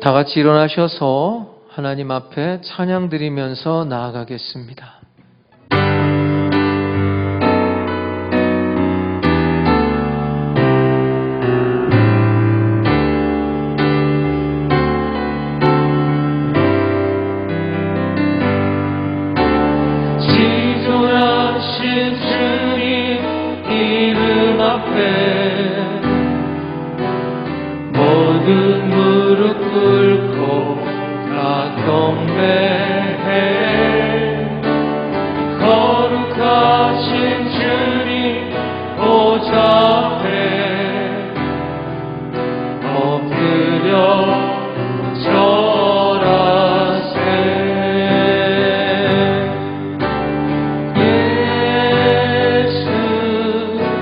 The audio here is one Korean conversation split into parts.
다 같이 일어나셔서 하나님 앞에 찬양 드리면서 나아가겠습니다. 지존하신 주님 이름 앞에 모든 무릎 꿇고 다 경배해. 거룩하신 주님 보좌 앞에 엎드려 절하세.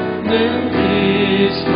예수는 그리스도,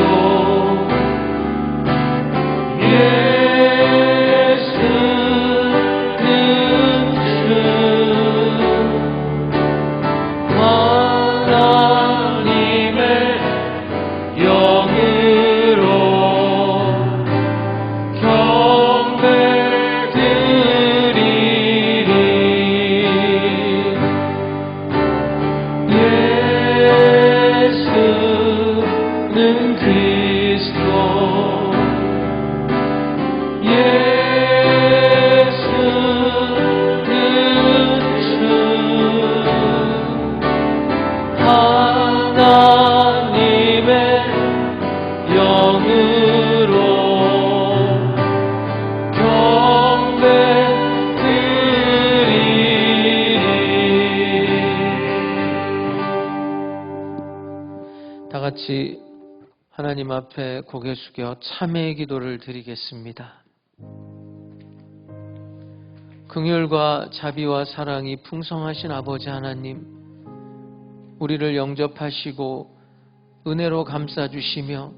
다 같이 하나님 앞에 고개 숙여 참회의 기도를 드리겠습니다. 긍휼과 자비와 사랑이 풍성하신 아버지 하나님, 우리를 영접하시고 은혜로 감싸주시며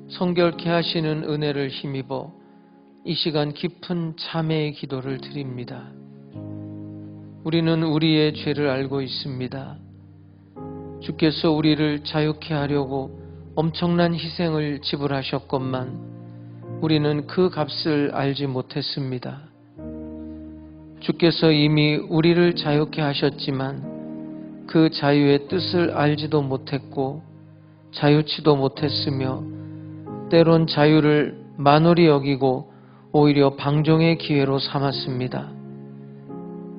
성결케 하시는 은혜를 힘입어 이 시간 깊은 참회의 기도를 드립니다. 우리는 우리의 죄를 알고 있습니다. 주께서 우리를 자유케 하려고 엄청난 희생을 지불하셨건만 우리는 그 값을 알지 못했습니다. 주께서 이미 우리를 자유케 하셨지만 그 자유의 뜻을 알지도 못했고 자유치도 못했으며 때론 자유를 만홀히 여기고 오히려 방종의 기회로 삼았습니다.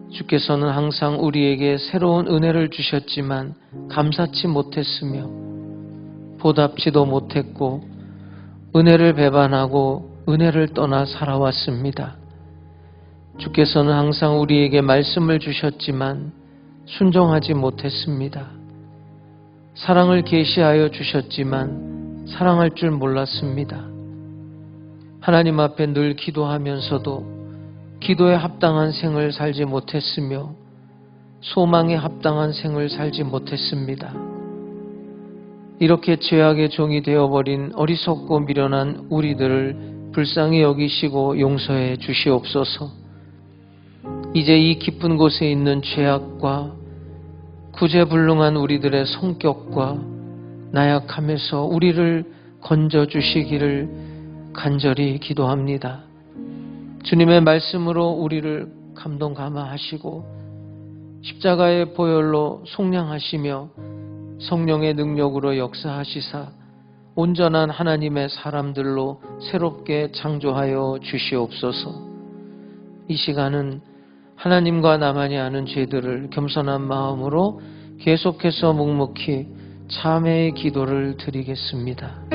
주께서는 항상 우리에게 새로운 은혜를 주셨지만 감사치 못했으며 보답지도 못했고 은혜를 배반하고 은혜를 떠나 살아왔습니다. 주께서는 항상 우리에게 말씀을 주셨지만 순종하지 못했습니다. 사랑을 계시하여 주셨지만 사랑할 줄 몰랐습니다. 하나님 앞에 늘 기도하면서도 기도에 합당한 생을 살지 못했으며 소망에 합당한 생을 살지 못했습니다. 이렇게 죄악의 종이 되어버린 어리석고 미련한 우리들을 불쌍히 여기시고 용서해 주시옵소서. 이제 이 깊은 곳에 있는 죄악과 구제불능한 우리들의 성격과 나약함에서 우리를 건져주시기를 간절히 기도합니다. 주님의 말씀으로 우리를 감동 감화하시고 십자가의 보혈로 속량하시며 성령의 능력으로 역사하시사 온전한 하나님의 사람들로 새롭게 창조하여 주시옵소서. 이 시간은 하나님과 나만이 아는 죄들을 겸손한 마음으로 계속해서 묵묵히 참회의 기도를 드리겠습니다.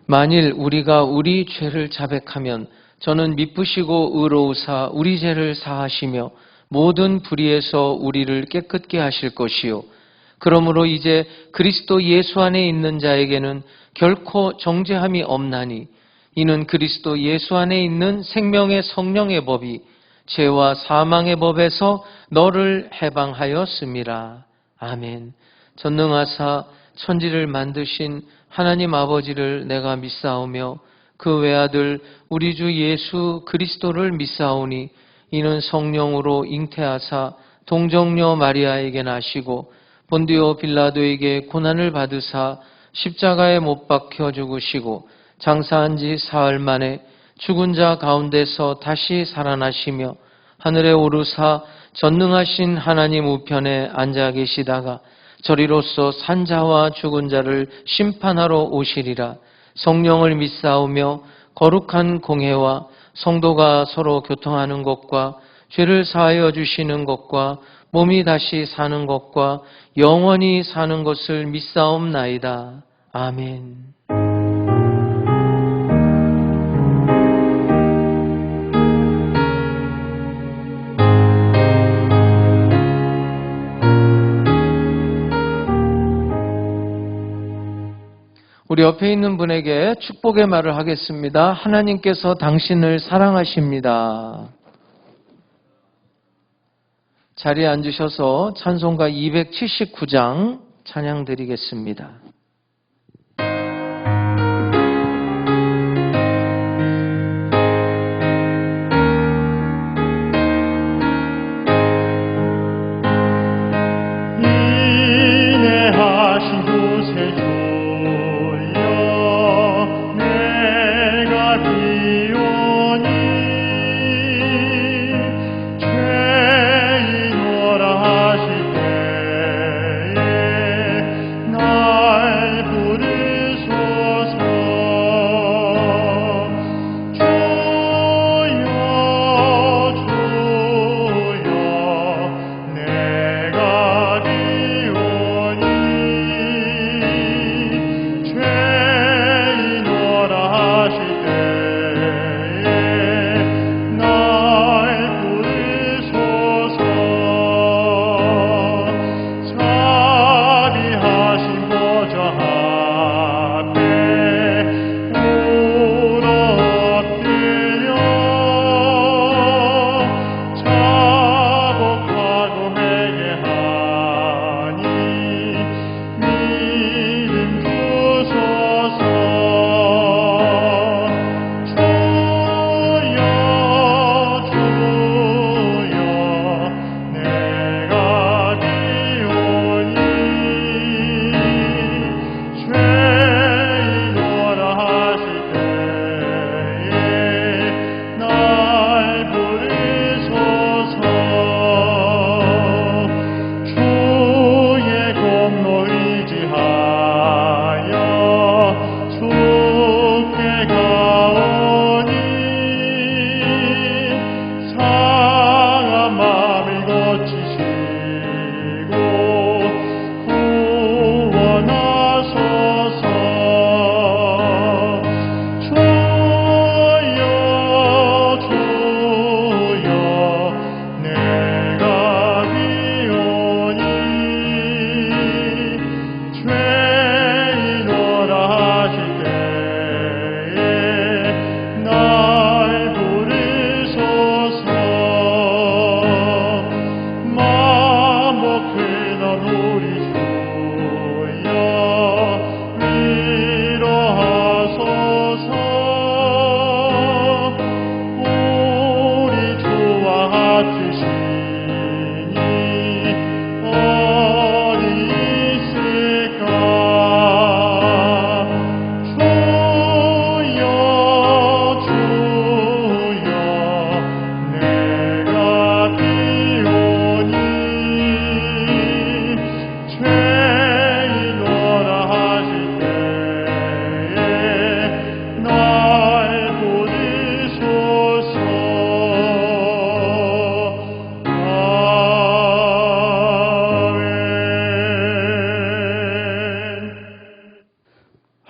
만일 우리가 우리 죄를 자백하면 저는 미쁘시고 의로우사 우리 죄를 사하시며 모든 불의에서 우리를 깨끗게 하실 것이요. 그러므로 이제 그리스도 예수 안에 있는 자에게는 결코 정죄함이 없나니 이는 그리스도 예수 안에 있는 생명의 성령의 법이 죄와 사망의 법에서 너를 해방하였음이라. 아멘. 전능하사 천지를 만드신 하나님 아버지를 내가 믿사오며 그 외아들 우리 주 예수 그리스도를 믿사오니 이는 성령으로 잉태하사 동정녀 마리아에게 나시고 본디오 빌라도에게 고난을 받으사 십자가에 못 박혀 죽으시고 장사한 지 사흘 만에 죽은 자 가운데서 다시 살아나시며 하늘에 오르사 전능하신 하나님 우편에 앉아 계시다가 저리로서 산 자와 죽은 자를 심판하러 오시리라. 성령을 믿사오며 거룩한 공회와 성도가 서로 교통하는 것과 죄를 사하여 주시는 것과 몸이 다시 사는 것과 영원히 사는 것을 믿사옵나이다. 아멘. 우리 옆에 있는 분에게 축복의 말을 하겠습니다. 하나님께서 당신을 사랑하십니다. 자리에 앉으셔서 찬송가 279장 찬양 드리겠습니다.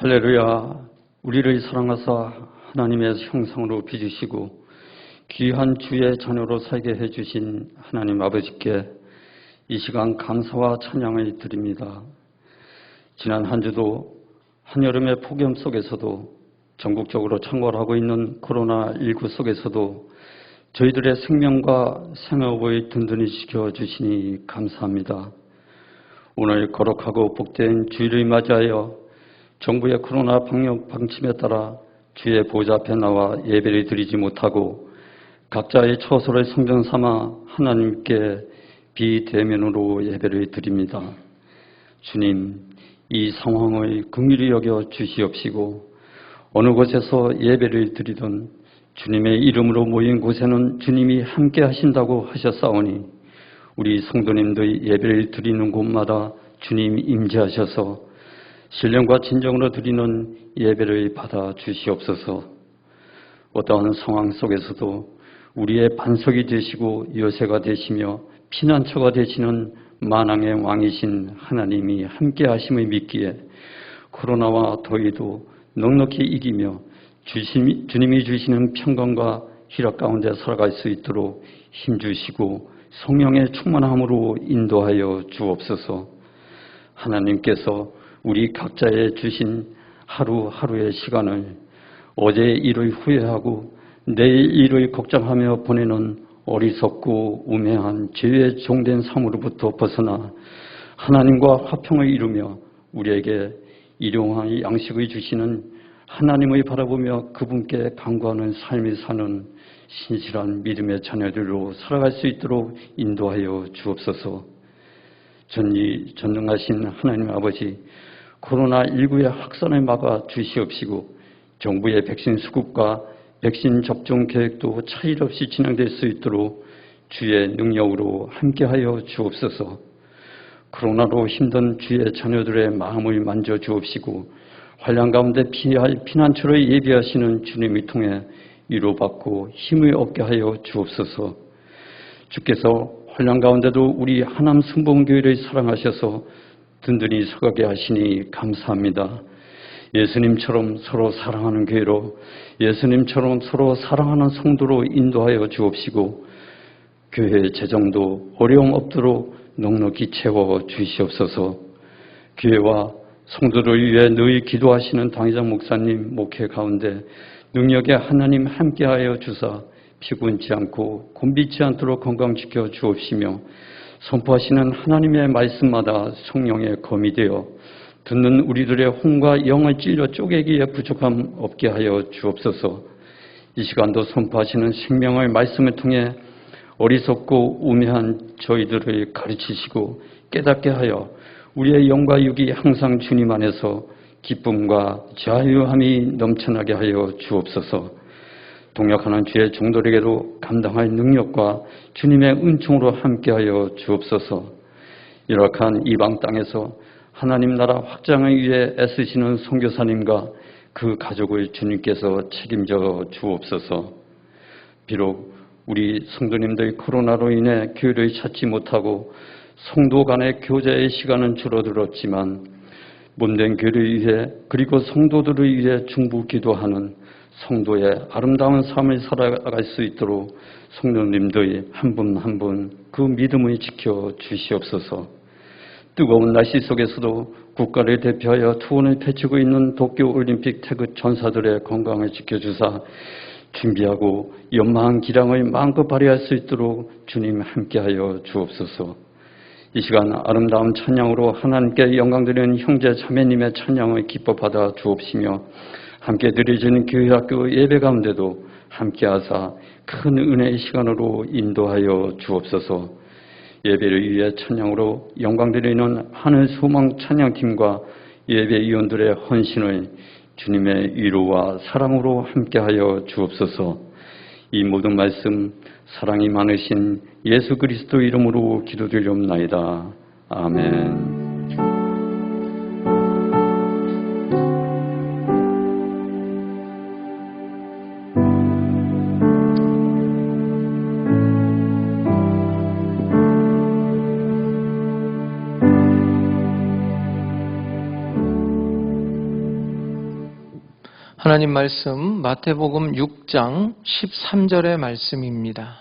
할렐루야. 우리를 사랑하사 하나님의 형상으로 빚으시고 귀한 주의 자녀로 살게 해주신 하나님 아버지께 이 시간 감사와 찬양을 드립니다. 지난 한 주도 한여름의 폭염 속에서도 전국적으로 창궐하고 있는 코로나19 속에서도 저희들의 생명과 생업을 든든히 지켜주시니 감사합니다. 오늘 거룩하고 복된 주일을 맞이하여 정부의 코로나 방역 방침에 따라 주의 보좌 앞에 나와 예배를 드리지 못하고 각자의 처소를 성전 삼아 하나님께 비대면으로 예배를 드립니다. 주님, 이 상황을 긍휼히 여겨 주시옵시고 어느 곳에서 예배를 드리든 주님의 이름으로 모인 곳에는 주님이 함께 하신다고 하셨사오니 우리 성도님들의 예배를 드리는 곳마다 주님 임재하셔서 신령과 진정으로 드리는 예배를 받아 주시옵소서. 어떠한 상황 속에서도 우리의 반석이 되시고 요새가 되시며 피난처가 되시는 만왕의 왕이신 하나님이 함께 하심을 믿기에 코로나와 더위도 넉넉히 이기며 주님이 주시는 평강과 희락 가운데 살아갈 수 있도록 힘주시고 성령의 충만함으로 인도하여 주옵소서. 하나님께서 우리 각자에 주신 하루하루의 시간을 어제의 일을 후회하고 내일 일을 걱정하며 보내는 어리석고 우매한 죄의 종된 삶으로부터 벗어나 하나님과 화평을 이루며 우리에게 일용할 양식을 주시는 하나님을 바라보며 그분께 간구하는 삶을 사는 신실한 믿음의 자녀들로 살아갈 수 있도록 인도하여 주옵소서. 전능하신 하나님 아버지, 코로나19의 확산을 막아 주시옵시고 정부의 백신 수급과 백신 접종 계획도 차질 없이 진행될 수 있도록 주의 능력으로 함께하여 주옵소서. 코로나로 힘든 주의 자녀들의 마음을 만져 주옵시고 환난 가운데 피할 피난처를 예비하시는 주님을 통해 위로받고 힘을 얻게 하여 주옵소서. 주께서 환난 가운데도 우리 하남 승봉교회를 사랑하셔서 든든히 서가게 하시니 감사합니다. 예수님처럼 서로 사랑하는 교회로, 예수님처럼 서로 사랑하는 성도로 인도하여 주옵시고 교회의 재정도 어려움 없도록 넉넉히 채워 주시옵소서. 교회와 성도를 위해 늘 기도하시는 당회장 목사님 목회 가운데 능력의 하나님 함께하여 주사 피곤치 않고 곤비치 않도록 건강 지켜 주옵시며 선포하시는 하나님의 말씀마다 성령의 검이 되어 듣는 우리들의 혼과 영을 찔러 쪼개기에 부족함 없게 하여 주옵소서. 이 시간도 선포하시는 생명의 말씀을 통해 어리석고 우매한 저희들을 가르치시고 깨닫게 하여 우리의 영과 육이 항상 주님 안에서 기쁨과 자유함이 넘쳐나게 하여 주옵소서. 동역하는 주의 종들에게도 감당할 능력과 주님의 은총으로 함께하여 주옵소서. 열악한 이방 땅에서 하나님 나라 확장을 위해 애쓰시는 선교사님과 그 가족을 주님께서 책임져 주옵소서. 비록 우리 성도님들 코로나로 인해 교회를 찾지 못하고 성도 간의 교제의 시간은 줄어들었지만 몸된 교회를 위해 그리고 성도들을 위해 중보 기도하는 성도의 아름다운 삶을 살아갈 수 있도록 성도님들 한 분 한 분 그 믿음을 지켜 주시옵소서. 뜨거운 날씨 속에서도 국가를 대표하여 투혼을 펼치고 있는 도쿄올림픽 태극 전사들의 건강을 지켜주사 준비하고 연마한 기량을 마음껏 발휘할 수 있도록 주님 함께하여 주옵소서. 이 시간 아름다운 찬양으로 하나님께 영광드리는 형제 자매님의 찬양을 기뻐 받아 주옵시며 함께 드려지는 교회학교 예배 가운데도 함께하사 큰 은혜의 시간으로 인도하여 주옵소서. 예배를 위해 찬양으로 영광드리는 하늘 소망 찬양팀과 예배위원들의 헌신을 주님의 위로와 사랑으로 함께하여 주옵소서. 이 모든 말씀 사랑이 많으신 예수 그리스도 이름으로 기도드리옵나이다. 아멘. 하나님 말씀 마태복음 6장 13절의 말씀입니다.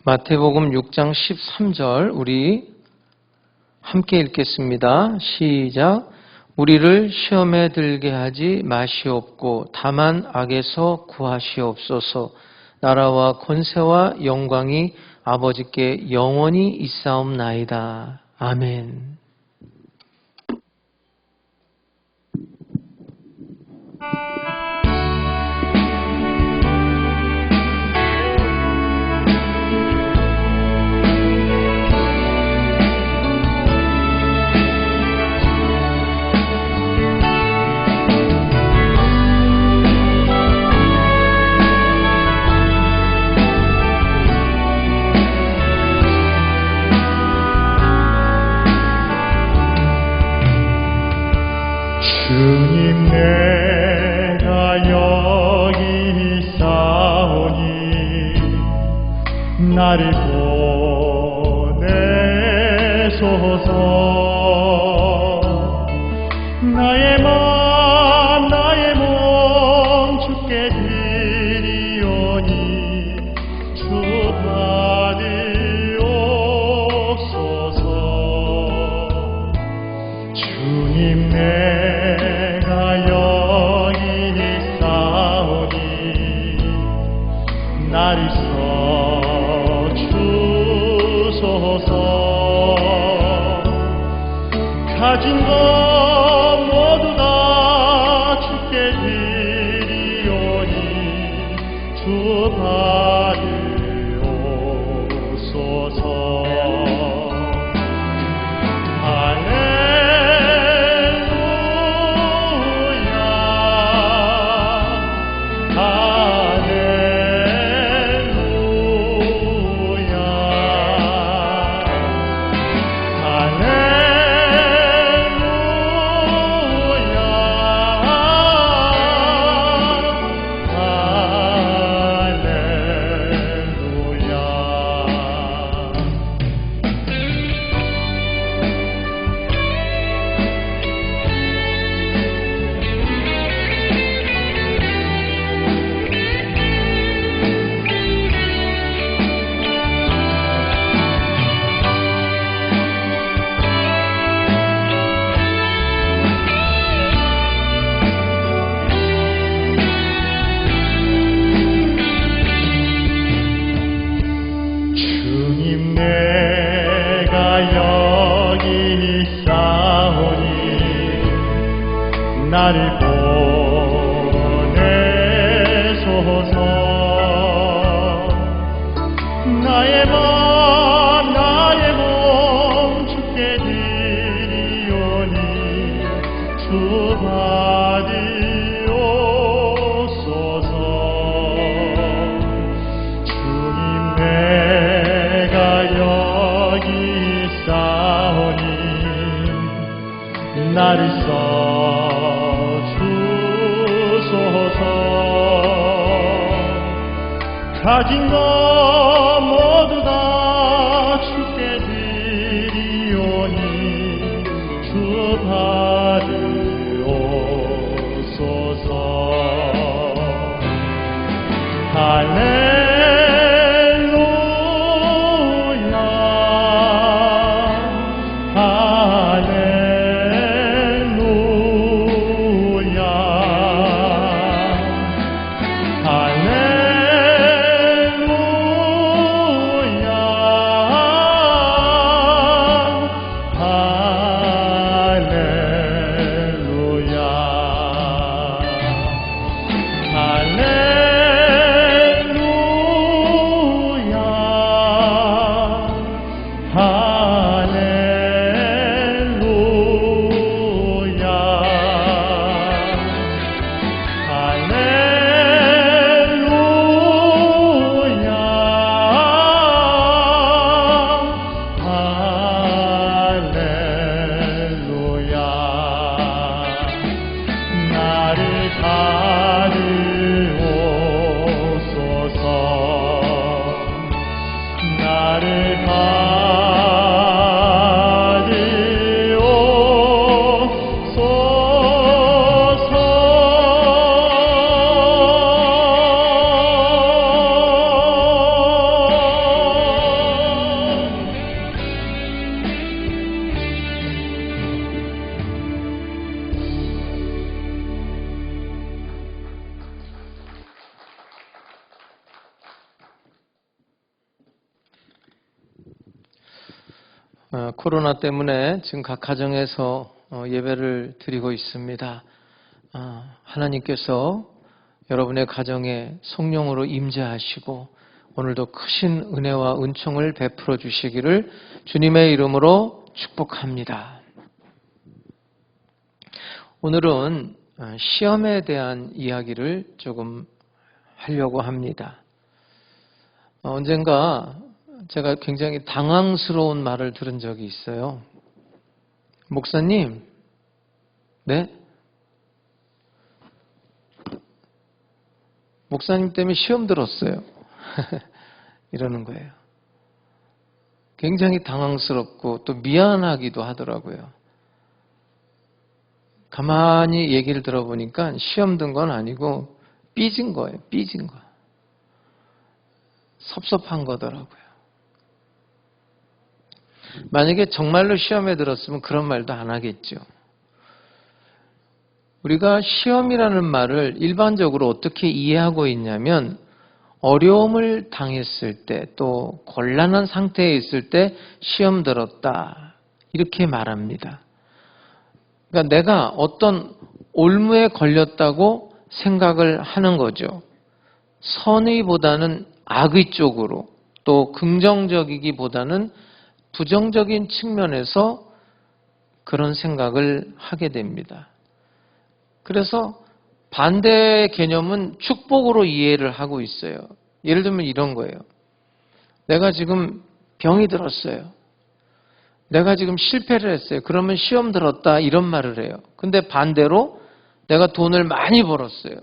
마태복음 6장 13절 우리 함께 읽겠습니다. 시작. 우리를 시험에 들게 하지 마시옵고 다만 악에서 구하시옵소서. 나라와 권세와 영광이 아버지께 영원히 있사옵나이다. 아멘. 주님 내가 여기 있사오니 나를 보내소서. 나의 몸 주께 드리오니 주 받으옵소서. 주님 내가 여기 있사오니 나를 써주소서. 가진 것 모두 다 주께 드리오니 주 받으옵소서. 주님 내가 여기 있사오니 나를 보내소서. 나의 몸 주께 드리오니 주 받으옵소서. 주님 내가 여기 있사오니 나를 써주소서. 가진 것 모두 다 주께 드리오니 주 받으옵소서. 할렐루야 할렐루야 할렐루야 나를 가리옵소서. 코로나 때문에 지금 각 가정에서 예배를 드리고 있습니다. 하나님께서 여러분의 가정에 성령으로 임재하시고 오늘도 크신 은혜와 은총을 베풀어 주시기를 주님의 이름으로 축복합니다. 오늘은 시험에 대한 이야기를 조금 하려고 합니다. 언젠가 제가 굉장히 당황스러운 말을 들은 적이 있어요. 목사님, 네? 목사님 때문에 시험 들었어요. 이러는 거예요. 굉장히 당황스럽고 또 미안하기도 하더라고요. 가만히 얘기를 들어보니까 시험 든 건 아니고 삐진 거예요. 삐진 거. 섭섭한 거더라고요. 만약에 정말로 시험에 들었으면 그런 말도 안 하겠죠. 우리가 시험이라는 말을 일반적으로 어떻게 이해하고 있냐면 어려움을 당했을 때 또 곤란한 상태에 있을 때 시험 들었다 이렇게 말합니다. 그러니까 내가 어떤 올무에 걸렸다고 생각을 하는 거죠. 선의보다는 악의 쪽으로 또 긍정적이기보다는 부정적인 측면에서 그런 생각을 하게 됩니다. 그래서 반대의 개념은 축복으로 이해를 하고 있어요. 예를 들면 이런 거예요. 내가 지금 병이 들었어요. 내가 지금 실패를 했어요. 그러면 시험 들었다 이런 말을 해요. 근데 반대로 내가 돈을 많이 벌었어요.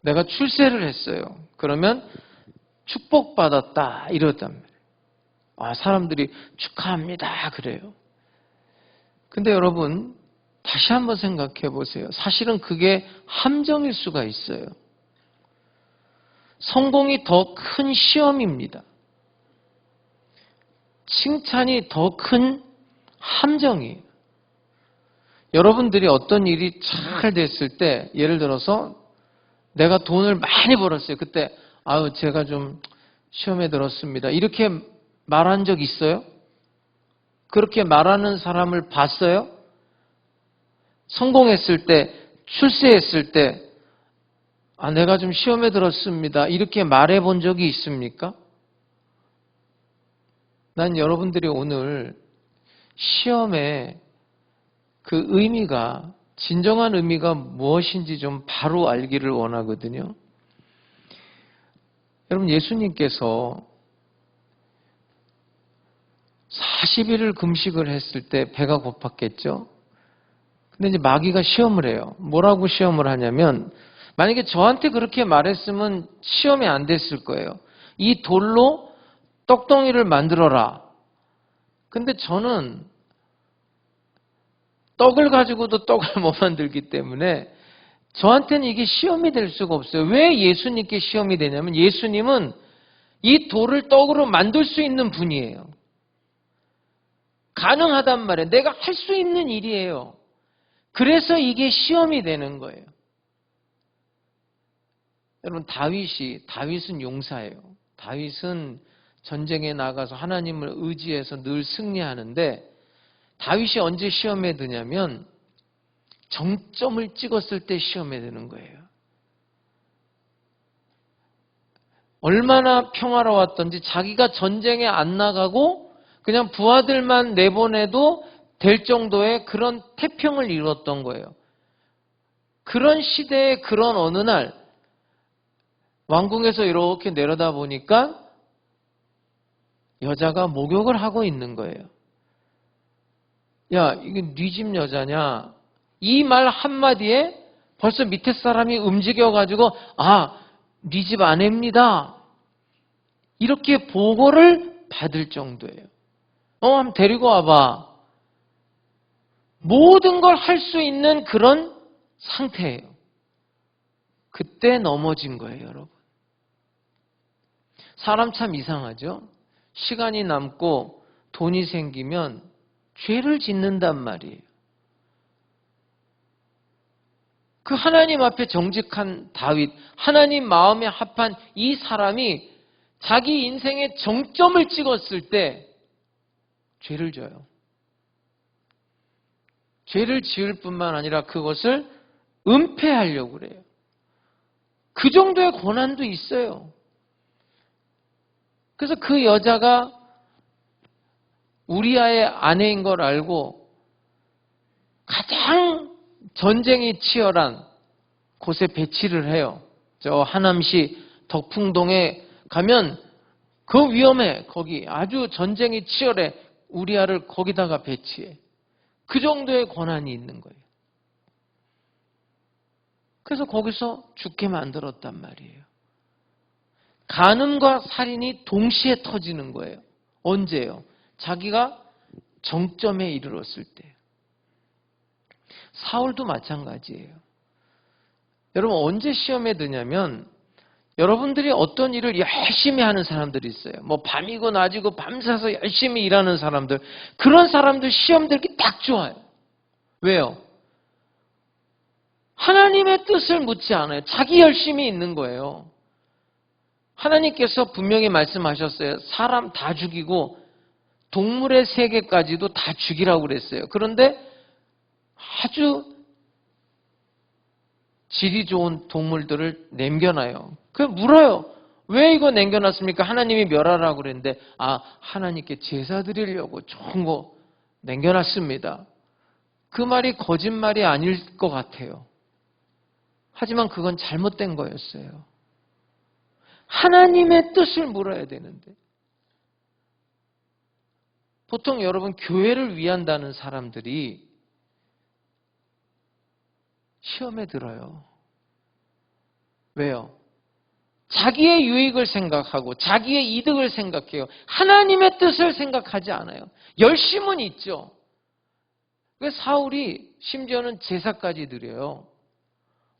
내가 출세를 했어요. 그러면 축복받았다 이러단 말이에요. 사람들이 축하합니다 그래요. 근데 여러분 다시 한번 생각해 보세요. 사실은 그게 함정일 수가 있어요. 성공이 더 큰 시험입니다. 칭찬이 더 큰 함정이에요. 여러분들이 어떤 일이 잘 됐을 때 예를 들어서 내가 돈을 많이 벌었어요. 그때 제가 좀 시험에 들었습니다. 이렇게 말한 적 있어요? 그렇게 말하는 사람을 봤어요? 성공했을 때, 출세했을 때, 내가 좀 시험에 들었습니다. 이렇게 말해 본 적이 있습니까? 난 여러분들이 오늘 시험의 그 의미가, 진정한 의미가 무엇인지 좀 바로 알기를 원하거든요. 여러분, 예수님께서 40일을 금식을 했을 때 배가 고팠겠죠? 근데 이제 마귀가 시험을 해요. 뭐라고 시험을 하냐면, 만약에 저한테 그렇게 말했으면 시험이 안 됐을 거예요. 이 돌로 떡덩이를 만들어라. 근데 저는 떡을 가지고도 떡을 못 만들기 때문에 저한테는 이게 시험이 될 수가 없어요. 왜 예수님께 시험이 되냐면 예수님은 이 돌을 떡으로 만들 수 있는 분이에요. 가능하단 말이에요. 내가 할 수 있는 일이에요. 그래서 이게 시험이 되는 거예요. 여러분, 다윗은 용사예요. 다윗은 전쟁에 나가서 하나님을 의지해서 늘 승리하는데 다윗이 언제 시험에 드냐면 정점을 찍었을 때 시험에 드는 거예요. 얼마나 평화로웠던지 자기가 전쟁에 안 나가고 그냥 부하들만 내보내도 될 정도의 그런 태평을 이뤘던 거예요. 그런 시대에 그런 어느 날 왕궁에서 이렇게 내려다 보니까 여자가 목욕을 하고 있는 거예요. 야, 이게 네 집 여자냐? 이 말 한마디에 벌써 밑에 사람이 움직여가지고 네 집 아내입니다. 이렇게 보고를 받을 정도예요. 한번 데리고 와봐. 모든 걸 할 수 있는 그런 상태예요. 그때 넘어진 거예요, 여러분. 사람 참 이상하죠? 시간이 남고 돈이 생기면 죄를 짓는단 말이에요. 그 하나님 앞에 정직한 다윗, 하나님 마음에 합한 이 사람이 자기 인생의 정점을 찍었을 때 죄를 져요. 죄를 지을 뿐만 아니라 그것을 은폐하려고 그래요. 그 정도의 고난도 있어요. 그래서 그 여자가 우리아의 아내인 걸 알고 가장 전쟁이 치열한 곳에 배치를 해요. 저 하남시 덕풍동에 가면 그 위험해. 거기 아주 전쟁이 치열해. 우리아를 거기다가 배치해. 그 정도의 고난이 있는 거예요. 그래서 거기서 죽게 만들었단 말이에요. 간음과 살인이 동시에 터지는 거예요. 언제요? 자기가 정점에 이르렀을 때. 사울도 마찬가지예요. 여러분 언제 시험에 드냐면 여러분들이 어떤 일을 열심히 하는 사람들이 있어요. 뭐 밤이고 낮이고 밤새서 열심히 일하는 사람들. 그런 사람들 시험 들기 딱 좋아요. 왜요? 하나님의 뜻을 묻지 않아요. 자기 열심히 있는 거예요. 하나님께서 분명히 말씀하셨어요. 사람 다 죽이고 동물의 세계까지도 다 죽이라고 그랬어요. 그런데 아주 질이 좋은 동물들을 남겨놔요. 물어요. 왜 이거 남겨놨습니까? 하나님이 멸하라고 그랬는데 하나님께 제사 드리려고 좋은 거 남겨놨습니다. 그 말이 거짓말이 아닐 것 같아요. 하지만 그건 잘못된 거였어요. 하나님의 뜻을 물어야 되는데 보통 여러분 교회를 위한다는 사람들이 시험에 들어요. 왜요? 자기의 유익을 생각하고 자기의 이득을 생각해요. 하나님의 뜻을 생각하지 않아요. 열심은 있죠. 왜 사울이 심지어는 제사까지 드려요.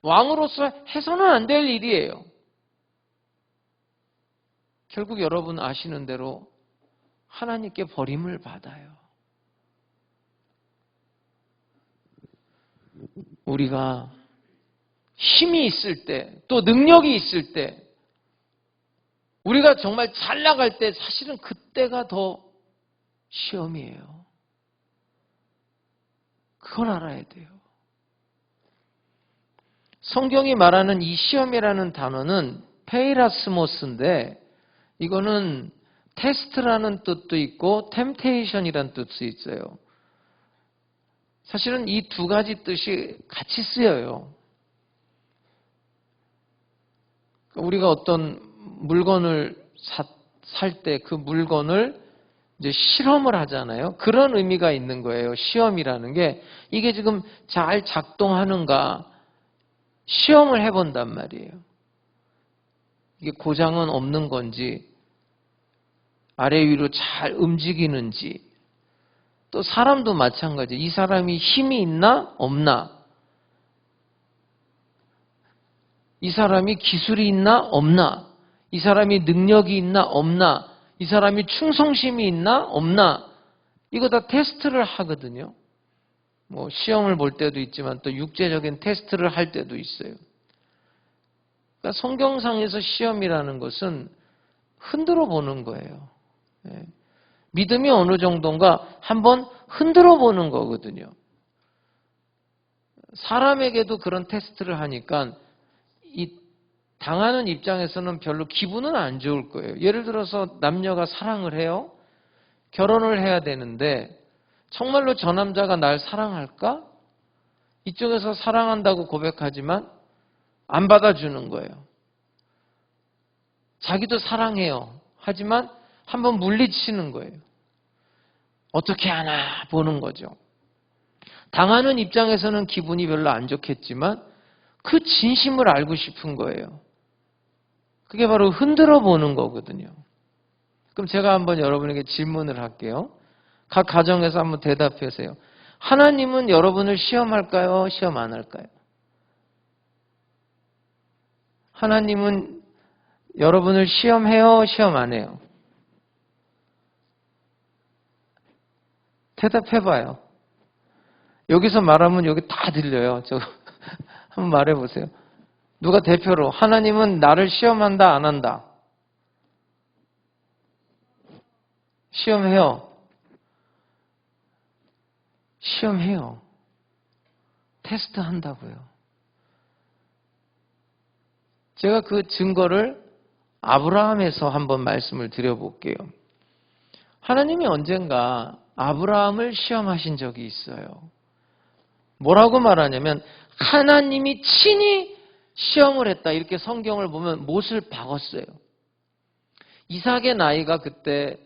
왕으로서 해서는 안 될 일이에요. 결국 여러분 아시는 대로 하나님께 버림을 받아요. 우리가 힘이 있을 때, 또 능력이 있을 때, 우리가 정말 잘 나갈 때 사실은 그때가 더 시험이에요. 그걸 알아야 돼요. 성경이 말하는 이 시험이라는 단어는 페이라스모스인데 이거는 테스트라는 뜻도 있고 템테이션이라는 뜻도 있어요. 사실은 이 두 가지 뜻이 같이 쓰여요. 우리가 어떤 물건을 살 때 그 물건을 이제 실험을 하잖아요. 그런 의미가 있는 거예요. 시험이라는 게 이게 지금 잘 작동하는가 시험을 해본단 말이에요. 이게 고장은 없는 건지 아래 위로 잘 움직이는지 또 사람도 마찬가지. 이 사람이 힘이 있나 없나 이 사람이 기술이 있나 없나 이 사람이 능력이 있나 없나 이 사람이 충성심이 있나 없나 이거 다 테스트를 하거든요. 뭐 시험을 볼 때도 있지만 또 육체적인 테스트를 할 때도 있어요. 그러니까 성경상에서 시험이라는 것은 흔들어 보는 거예요. 믿음이 어느 정도인가 한번 흔들어 보는 거거든요. 사람에게도 그런 테스트를 하니까 이 당하는 입장에서는 별로 기분은 안 좋을 거예요. 예를 들어서 남녀가 사랑을 해요. 결혼을 해야 되는데 정말로 저 남자가 날 사랑할까? 이쪽에서 사랑한다고 고백하지만 안 받아주는 거예요. 자기도 사랑해요. 하지만 한번 물리치는 거예요. 어떻게 하나 보는 거죠. 당하는 입장에서는 기분이 별로 안 좋겠지만 그 진심을 알고 싶은 거예요. 그게 바로 흔들어 보는 거거든요. 그럼 제가 한번 여러분에게 질문을 할게요. 각 가정에서 한번 대답하세요. 하나님은 여러분을 시험할까요? 시험 안 할까요? 하나님은 여러분을 시험해요? 시험 안 해요? 대답해봐요. 여기서 말하면 여기 다 들려요. 저 한번 말해보세요. 누가 대표로 하나님은 나를 시험한다 안 한다? 시험해요. 시험해요. 테스트 한다고요. 제가 그 증거를 아브라함에서 한번 말씀을 드려볼게요. 하나님이 언젠가 아브라함을 시험하신 적이 있어요. 뭐라고 말하냐면 하나님이 친히 시험을 했다. 이렇게 성경을 보면 못을 박았어요. 이삭의 나이가 그때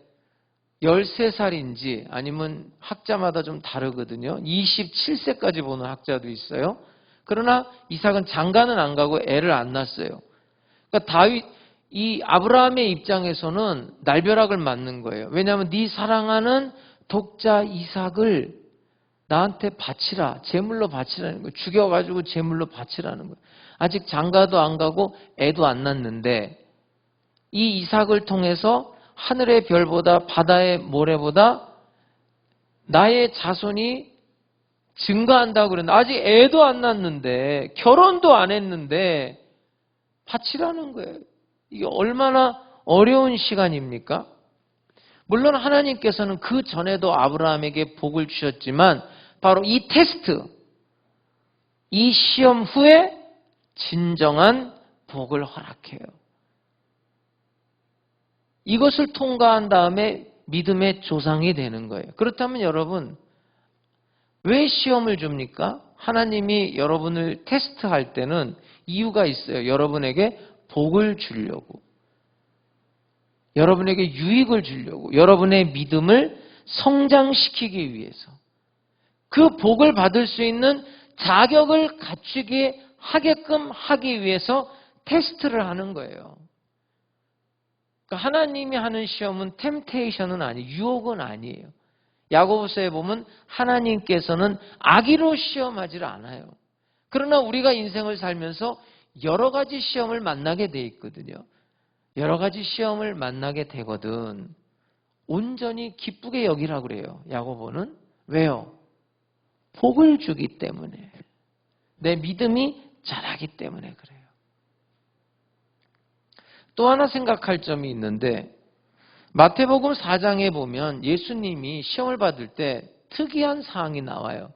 13살인지 아니면 학자마다 좀 다르거든요. 27세까지 보는 학자도 있어요. 그러나 이삭은 장가는 안 가고 애를 안 낳았어요. 그러니까 이 아브라함의 입장에서는 날벼락을 맞는 거예요. 왜냐하면 네 사랑하는 독자 이삭을 나한테 바치라. 제물로 바치라는 거예요. 죽여가지고 제물로 바치라는 거예요. 아직 장가도 안 가고 애도 안 낳는데 이 이삭을 통해서 하늘의 별보다 바다의 모래보다 나의 자손이 증가한다고 그러는데 아직 애도 안 낳는데 결혼도 안 했는데 바치라는 거예요. 이게 얼마나 어려운 시간입니까? 물론 하나님께서는 그 전에도 아브라함에게 복을 주셨지만 바로 이 테스트, 이 시험 후에 진정한 복을 허락해요. 이것을 통과한 다음에 믿음의 조상이 되는 거예요. 그렇다면 여러분, 왜 시험을 줍니까? 하나님이 여러분을 테스트할 때는 이유가 있어요. 여러분에게 복을 주려고. 여러분에게 유익을 주려고. 여러분의 믿음을 성장시키기 위해서. 그 복을 받을 수 있는 자격을 갖추게 하게끔 하기 위해서 테스트를 하는 거예요. 그러니까 하나님이 하는 시험은 템테이션은 아니에요. 유혹은 아니에요. 야고보서에 보면 하나님께서는 악의로 시험하지를 않아요. 그러나 우리가 인생을 살면서 여러 가지 시험을 만나게 돼 있거든요. 여러 가지 시험을 만나게 되거든. 온전히 기쁘게 여기라고 그래요. 야고보는. 왜요? 복을 주기 때문에. 내 믿음이 자라기 때문에 그래요. 또 하나 생각할 점이 있는데 마태복음 4장에 보면 예수님이 시험을 받을 때 특이한 사항이 나와요.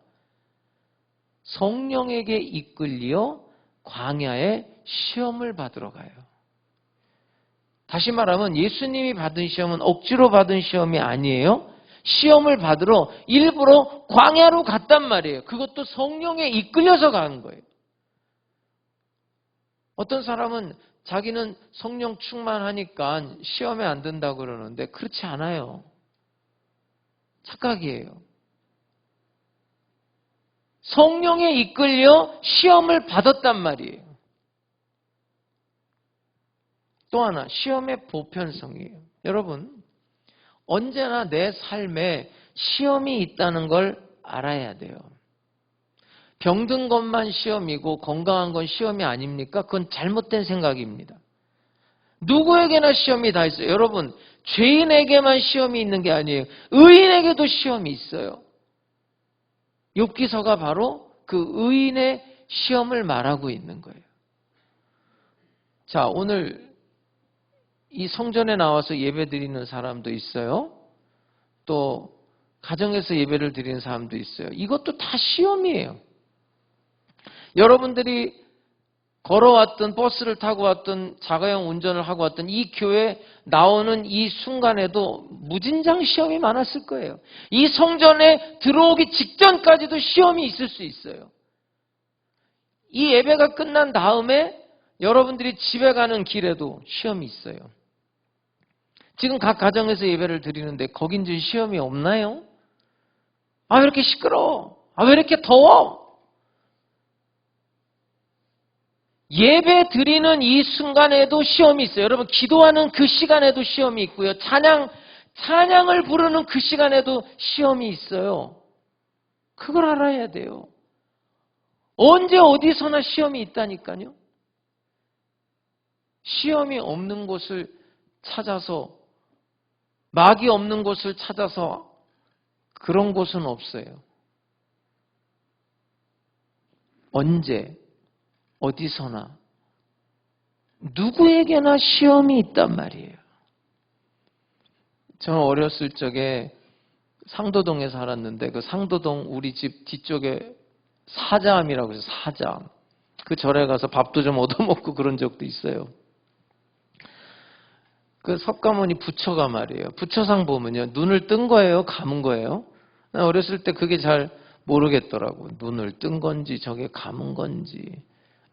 성령에게 이끌려 광야에 시험을 받으러 가요. 다시 말하면 예수님이 받은 시험은 억지로 받은 시험이 아니에요. 시험을 받으러 일부러 광야로 갔단 말이에요. 그것도 성령에 이끌려서 간 거예요. 어떤 사람은 자기는 성령 충만하니까 시험에 안 든다고 그러는데 그렇지 않아요. 착각이에요. 성령에 이끌려 시험을 받았단 말이에요. 또 하나, 시험의 보편성이에요. 여러분, 언제나 내 삶에 시험이 있다는 걸 알아야 돼요. 병든 것만 시험이고 건강한 건 시험이 아닙니까? 그건 잘못된 생각입니다. 누구에게나 시험이 다 있어요. 여러분, 죄인에게만 시험이 있는 게 아니에요. 의인에게도 시험이 있어요. 욥기서가 바로 그 의인의 시험을 말하고 있는 거예요. 자, 오늘 이 성전에 나와서 예배 드리는 사람도 있어요. 또 가정에서 예배를 드리는 사람도 있어요. 이것도 다 시험이에요. 여러분들이 걸어왔던 버스를 타고 왔던 자가용 운전을 하고 왔던 이 교회 나오는 이 순간에도 무진장 시험이 많았을 거예요. 이 성전에 들어오기 직전까지도 시험이 있을 수 있어요. 이 예배가 끝난 다음에 여러분들이 집에 가는 길에도 시험이 있어요. 지금 각 가정에서 예배를 드리는데 거긴 좀 시험이 없나요? 아, 왜 이렇게 시끄러워? 아, 왜 이렇게 더워? 예배 드리는 이 순간에도 시험이 있어요. 여러분, 기도하는 그 시간에도 시험이 있고요. 찬양을 부르는 그 시간에도 시험이 있어요. 그걸 알아야 돼요. 언제 어디서나 시험이 있다니까요. 시험이 없는 곳을 찾아서, 막이 없는 곳을 찾아서 그런 곳은 없어요. 언제 어디서나 누구에게나 시험이 있단 말이에요. 저는 어렸을 적에 상도동에 살았는데 그 상도동 우리 집 뒤쪽에 사자암이라고 해서 사자암. 그 절에 가서 밥도 좀 얻어먹고 그런 적도 있어요. 그 석가모니 부처가 말이에요. 부처상 보면요. 눈을 뜬 거예요? 감은 거예요? 난 어렸을 때 그게 잘 모르겠더라고. 눈을 뜬 건지 저게 감은 건지.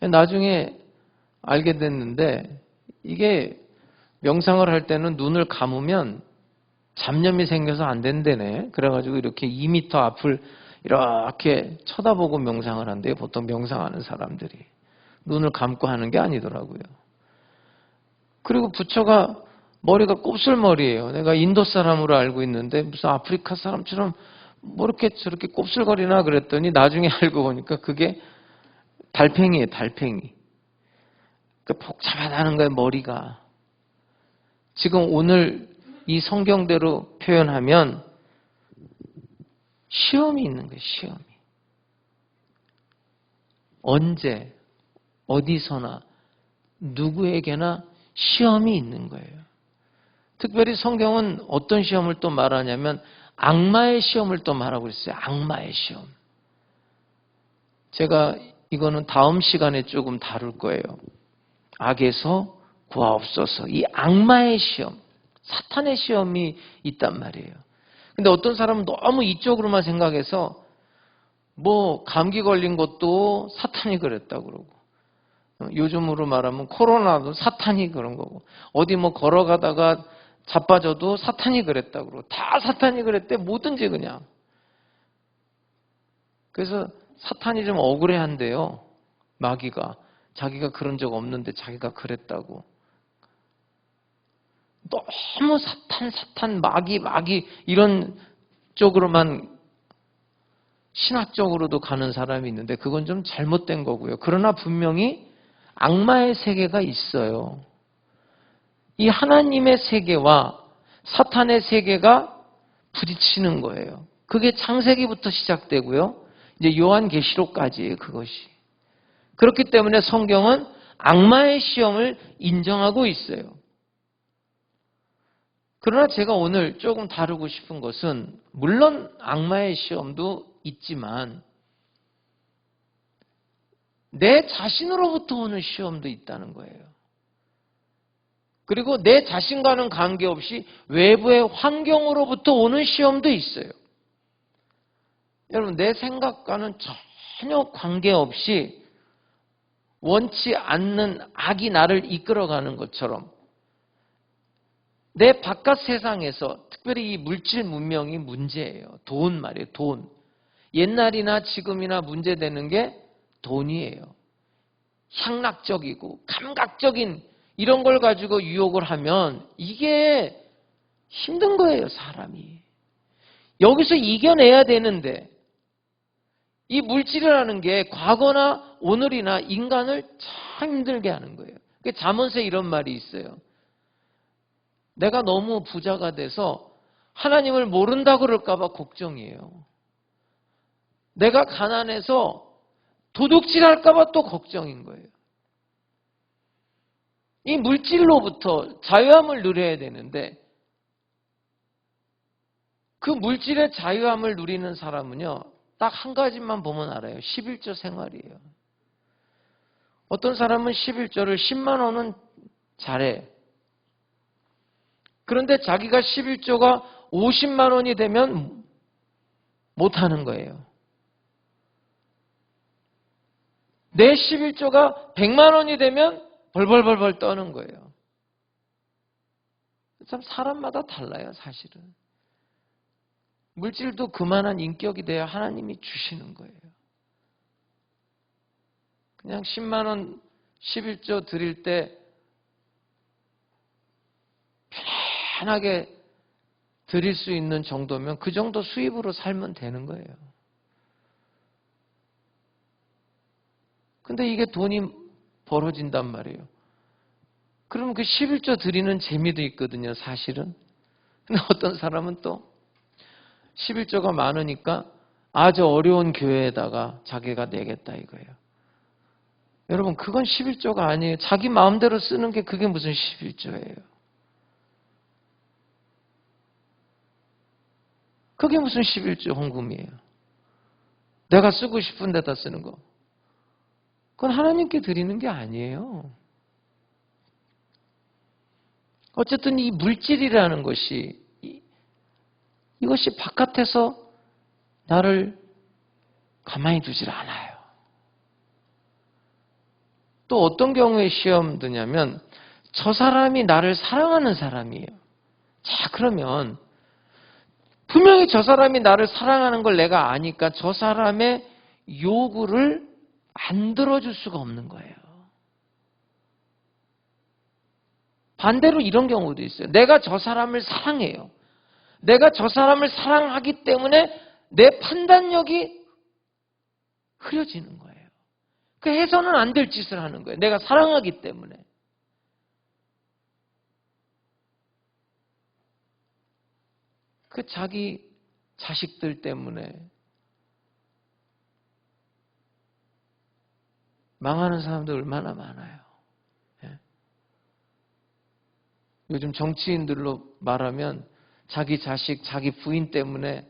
나중에 알게 됐는데 이게 명상을 할 때는 눈을 감으면 잡념이 생겨서 안 된다네. 그래가지고 이렇게 2m 앞을 이렇게 쳐다보고 명상을 한대요. 보통 명상하는 사람들이. 눈을 감고 하는 게 아니더라고요. 그리고 부처가 머리가 곱슬머리예요. 내가 인도 사람으로 알고 있는데 무슨 아프리카 사람처럼 뭐 이렇게 저렇게 곱슬거리나 그랬더니 나중에 알고 보니까 그게 달팽이에요. 달팽이. 그 복잡하다는 거예요. 머리가. 지금 오늘 이 성경대로 표현하면 시험이 있는 거예요. 시험이. 언제 어디서나 누구에게나 시험이 있는 거예요. 특별히 성경은 어떤 시험을 또 말하냐면 악마의 시험을 또 말하고 있어요. 악마의 시험. 제가 이거는 다음 시간에 조금 다룰 거예요. 악에서 구하옵소서. 이 악마의 시험, 사탄의 시험이 있단 말이에요. 근데 어떤 사람은 너무 이쪽으로만 생각해서 뭐 감기 걸린 것도 사탄이 그랬다 그러고, 요즘으로 말하면 코로나도 사탄이 그런 거고, 어디 뭐 걸어가다가 자빠져도 사탄이 그랬다 그러고, 다 사탄이 그랬대. 뭐든지 그냥. 그래서 사탄이 좀 억울해한대요. 마귀가. 자기가 그런 적 없는데 자기가 그랬다고. 너무 사탄, 마귀 이런 쪽으로만 신학적으로도 가는 사람이 있는데 그건 좀 잘못된 거고요. 그러나 분명히 악마의 세계가 있어요. 이 하나님의 세계와 사탄의 세계가 부딪히는 거예요. 그게 창세기부터 시작되고요. 이제 요한계시록까지예요, 그것이. 그렇기 때문에 성경은 악마의 시험을 인정하고 있어요. 그러나 제가 오늘 조금 다루고 싶은 것은 물론 악마의 시험도 있지만 내 자신으로부터 오는 시험도 있다는 거예요. 그리고 내 자신과는 관계없이 외부의 환경으로부터 오는 시험도 있어요. 여러분, 내 생각과는 전혀 관계없이 원치 않는 악이 나를 이끌어가는 것처럼 내 바깥 세상에서 특별히 이 물질 문명이 문제예요. 돈 말이에요. 돈. 옛날이나 지금이나 문제되는 게 돈이에요. 향락적이고 감각적인 이런 걸 가지고 유혹을 하면 이게 힘든 거예요, 사람이. 여기서 이겨내야 되는데 이 물질이라는 게 과거나 오늘이나 인간을 참 힘들게 하는 거예요. 잠언서에 이런 말이 있어요. 내가 너무 부자가 돼서 하나님을 모른다 그럴까 봐 걱정이에요. 내가 가난해서 도둑질할까 봐 또 걱정인 거예요. 이 물질로부터 자유함을 누려야 되는데 그 물질의 자유함을 누리는 사람은요. 딱 한 가지만 보면 알아요. 11조 생활이에요. 어떤 사람은 11조를 10만 원은 잘해. 그런데 자기가 11조가 50만 원이 되면 못하는 거예요. 내 11조가 100만 원이 되면 벌벌벌벌 떠는 거예요. 참 사람마다 달라요, 사실은. 물질도 그만한 인격이 돼야 하나님이 주시는 거예요. 그냥 10만 원 11조 드릴 때 편하게 드릴 수 있는 정도면 그 정도 수입으로 살면 되는 거예요. 근데 이게 돈이 벌어진단 말이에요. 그럼 그 11조 드리는 재미도 있거든요, 사실은. 근데 어떤 사람은 또 11조가 많으니까 아주 어려운 교회에다가 자기가 내겠다 이거예요. 여러분, 그건 11조가 아니에요. 자기 마음대로 쓰는 게 그게 무슨 11조예요. 그게 무슨 11조 헌금이에요. 내가 쓰고 싶은 데다 쓰는 거. 그건 하나님께 드리는 게 아니에요. 어쨌든 이 물질이라는 것이 이것이 바깥에서 나를 가만히 두질 않아요. 또 어떤 경우에 시험 드냐면 저 사람이 나를 사랑하는 사람이에요. 자, 그러면 분명히 저 사람이 나를 사랑하는 걸 내가 아니까 저 사람의 요구를 안 들어줄 수가 없는 거예요. 반대로 이런 경우도 있어요. 내가 저 사람을 사랑해요. 내가 저 사람을 사랑하기 때문에 내 판단력이 흐려지는 거예요. 그 해서는 안 될 짓을 하는 거예요. 내가 사랑하기 때문에. 그 자기 자식들 때문에 망하는 사람들 얼마나 많아요. 예. 요즘 정치인들로 말하면 자기 자식, 자기 부인 때문에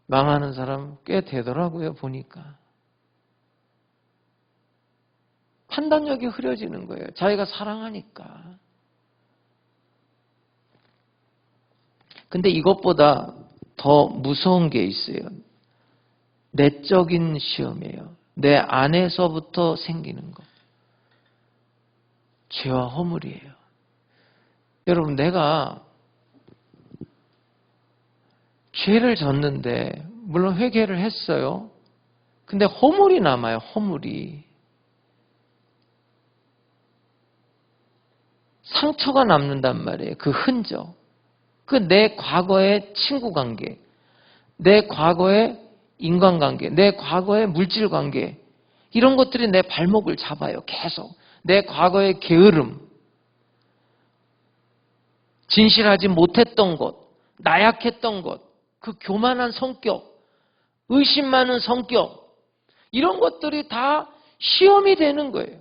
망하는 사람 꽤 되더라고요, 보니까. 판단력이 흐려지는 거예요. 자기가 사랑하니까. 근데 이것보다 더 무서운 게 있어요. 내적인 시험이에요. 내 안에서부터 생기는 것. 죄와 허물이에요. 여러분, 내가 죄를 졌는데 물론 회개를 했어요. 근데 허물이 남아요. 허물이. 상처가 남는단 말이에요. 그 흔적. 그 내 과거의 친구 관계, 내 과거의 인간관계, 내 과거의 물질 관계, 이런 것들이 내 발목을 잡아요. 계속. 내 과거의 게으름, 진실하지 못했던 것, 나약했던 것, 그 교만한 성격, 의심 많은 성격, 이런 것들이 다 시험이 되는 거예요.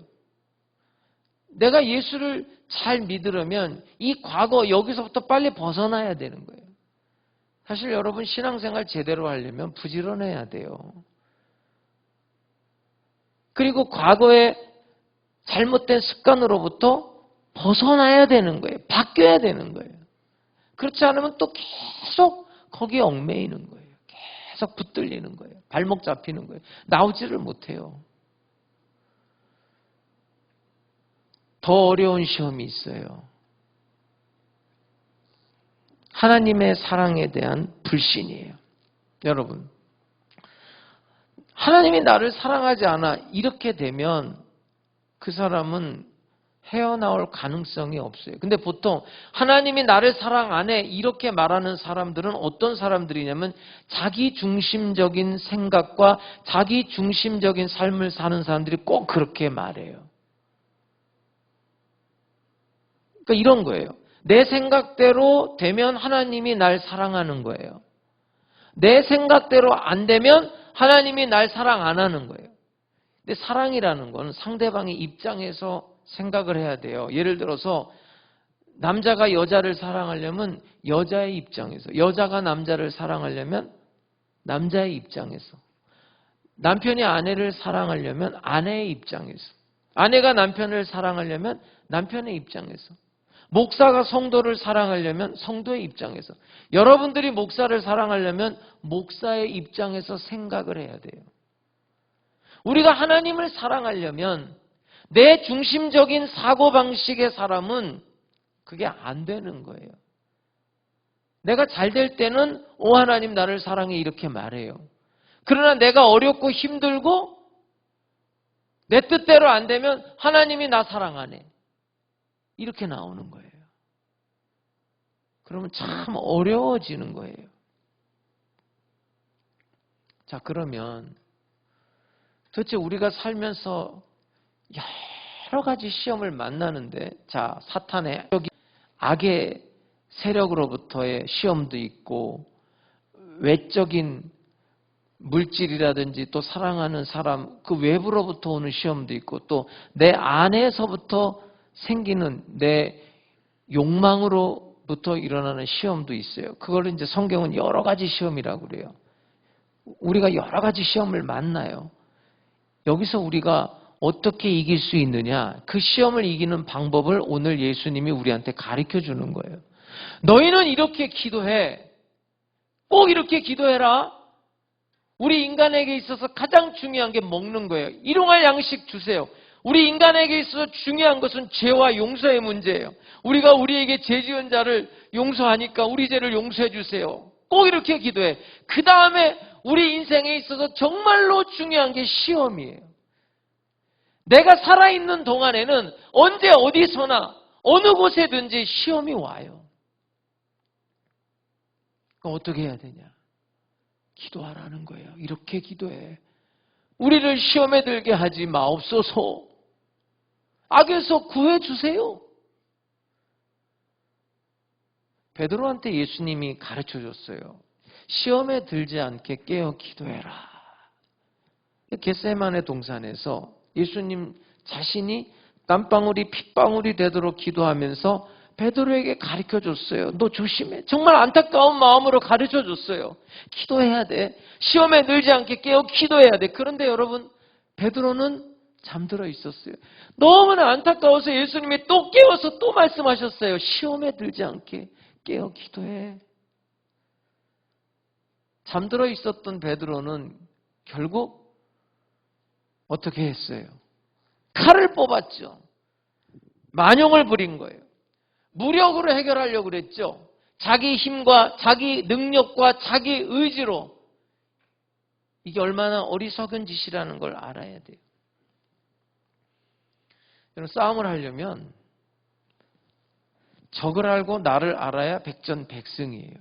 내가 예수를 잘 믿으려면 이 과거 여기서부터 빨리 벗어나야 되는 거예요. 사실 여러분 신앙생활 제대로 하려면 부지런해야 돼요. 그리고 과거의 잘못된 습관으로부터 벗어나야 되는 거예요. 바뀌어야 되는 거예요. 그렇지 않으면 또 계속 거기에 얽매이는 거예요. 계속 붙들리는 거예요. 발목 잡히는 거예요. 나오지를 못해요. 더 어려운 시험이 있어요. 하나님의 사랑에 대한 불신이에요. 여러분, 하나님이 나를 사랑하지 않아 이렇게 되면 그 사람은 헤어나올 가능성이 없어요. 근데 보통 하나님이 나를 사랑 안 해 이렇게 말하는 사람들은 어떤 사람들이냐면 자기 중심적인 생각과 자기 중심적인 삶을 사는 사람들이 꼭 그렇게 말해요. 그러니까 이런 거예요. 내 생각대로 되면 하나님이 날 사랑하는 거예요. 내 생각대로 안 되면 하나님이 날 사랑 안 하는 거예요. 근데 사랑이라는 건 상대방의 입장에서 생각을 해야 돼요. 예를 들어서 남자가 여자를 사랑하려면 여자의 입장에서, 여자가 남자를 사랑하려면 남자의 입장에서, 남편이 아내를 사랑하려면 아내의 입장에서, 아내가 남편을 사랑하려면 남편의 입장에서, 목사가 성도를 사랑하려면 성도의 입장에서, 여러분들이 목사를 사랑하려면 목사의 입장에서 생각을 해야 돼요. 우리가 하나님을 사랑하려면 내 중심적인 사고방식의 사람은 그게 안 되는 거예요. 내가 잘 될 때는 오 하나님 나를 사랑해 이렇게 말해요. 그러나 내가 어렵고 힘들고 내 뜻대로 안 되면 하나님이 나 사랑하네. 이렇게 나오는 거예요. 그러면 참 어려워지는 거예요. 자, 그러면 도대체 우리가 살면서 여러 가지 시험을 만나는데, 자, 사탄의 악의 세력으로부터의 시험도 있고, 외적인 물질이라든지 또 사랑하는 사람, 그 외부로부터 오는 시험도 있고, 또 내 안에서부터 생기는 내 욕망으로부터 일어나는 시험도 있어요. 그걸 이제 성경은 여러 가지 시험이라고 그래요. 우리가 여러 가지 시험을 만나요. 여기서 우리가 어떻게 이길 수 있느냐, 그 시험을 이기는 방법을 오늘 예수님이 우리한테 가르쳐 주는 거예요. 너희는 이렇게 기도해. 꼭 이렇게 기도해라. 우리 인간에게 있어서 가장 중요한 게 먹는 거예요. 일용할 양식 주세요. 우리 인간에게 있어서 중요한 것은 죄와 용서의 문제예요. 우리가 우리에게 죄 지은 자를 용서하니까 우리 죄를 용서해 주세요. 꼭 이렇게 기도해. 그 다음에 우리 인생에 있어서 정말로 중요한 게 시험이에요. 내가 살아있는 동안에는 언제 어디서나 어느 곳에든지 시험이 와요. 그럼 어떻게 해야 되냐? 기도하라는 거예요. 이렇게 기도해. 우리를 시험에 들게 하지 마옵소서. 악에서 구해주세요. 베드로한테 예수님이 가르쳐 줬어요. 시험에 들지 않게 깨어 기도해라. 겟세마네 동산에서 예수님 자신이 땀방울이 핏방울이 되도록 기도하면서 베드로에게 가르쳐 줬어요. 너 조심해. 정말 안타까운 마음으로 가르쳐 줬어요. 기도해야 돼. 시험에 들지 않게 깨어 기도해야 돼. 그런데 여러분, 베드로는 잠들어 있었어요. 너무나 안타까워서 예수님이 또 깨워서 또 말씀하셨어요. 시험에 들지 않게 깨어 기도해. 잠들어 있었던 베드로는 결국 어떻게 했어요? 칼을 뽑았죠. 만용을 부린 거예요. 무력으로 해결하려고 그랬죠. 자기 힘과 자기 능력과 자기 의지로. 이게 얼마나 어리석은 짓이라는 걸 알아야 돼요. 여러분, 싸움을 하려면 적을 알고 나를 알아야 백전백승이에요.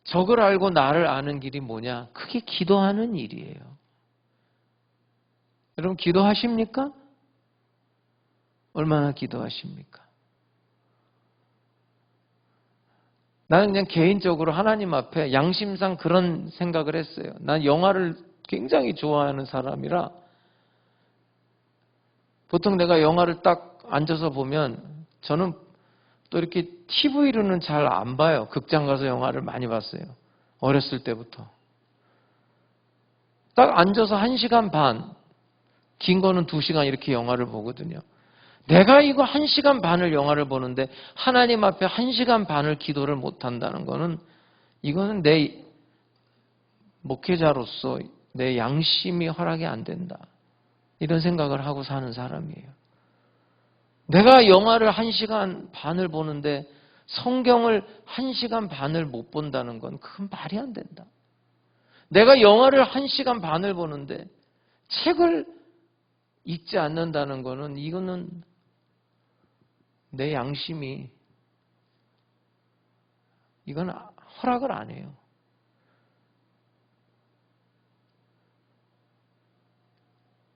적을 알고 나를 아는 길이 뭐냐? 그게 기도하는 일이에요. 여러분, 기도하십니까? 얼마나 기도하십니까? 나는 그냥 개인적으로 하나님 앞에 양심상 그런 생각을 했어요. 난 영화를 굉장히 좋아하는 사람이라 보통 내가 영화를 딱 앉아서 보면 저는 또 이렇게 TV로는 잘 안 봐요. 극장 가서 영화를 많이 봤어요. 어렸을 때부터. 딱 앉아서 1시간 반, 긴 거는 2시간 이렇게 영화를 보거든요. 내가 이거 1시간 반을 영화를 보는데 하나님 앞에 1시간 반을 기도를 못한다는 거는 이거는 내 목회자로서 내 양심이 허락이 안 된다. 이런 생각을 하고 사는 사람이에요. 내가 영화를 1시간 반을 보는데 성경을 1시간 반을 못 본다는 건 그건 말이 안 된다. 내가 영화를 1시간 반을 보는데 책을 읽지 않는다는 거는 이거는 내 양심이 이건 허락을 안 해요.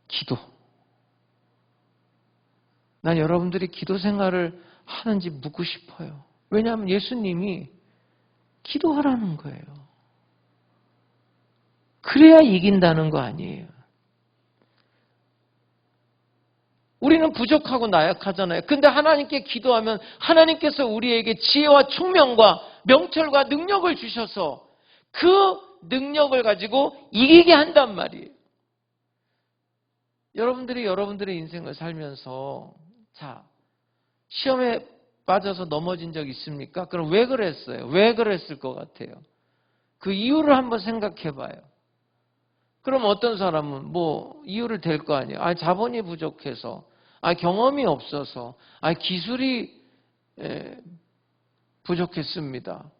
기도. 난 여러분들이 기도 생활을 하는지 묻고 싶어요. 왜냐하면 예수님이 기도하라는 거예요. 그래야 이긴다는 거 아니에요. 우리는 부족하고 나약하잖아요. 근데 하나님께 기도하면 하나님께서 우리에게 지혜와 총명과 명철과 능력을 주셔서 그 능력을 가지고 이기게 한단 말이에요. 여러분들이 여러분들의 인생을 살면서 자, 시험에 빠져서 넘어진 적 있습니까? 그럼 왜 그랬어요? 왜 그랬을 것 같아요? 그 이유를 한번 생각해 봐요. 그럼 어떤 사람은 뭐 이유를 댈 거 아니에요. 자본이 부족해서, 경험이 없어서, 기술이 부족했습니다.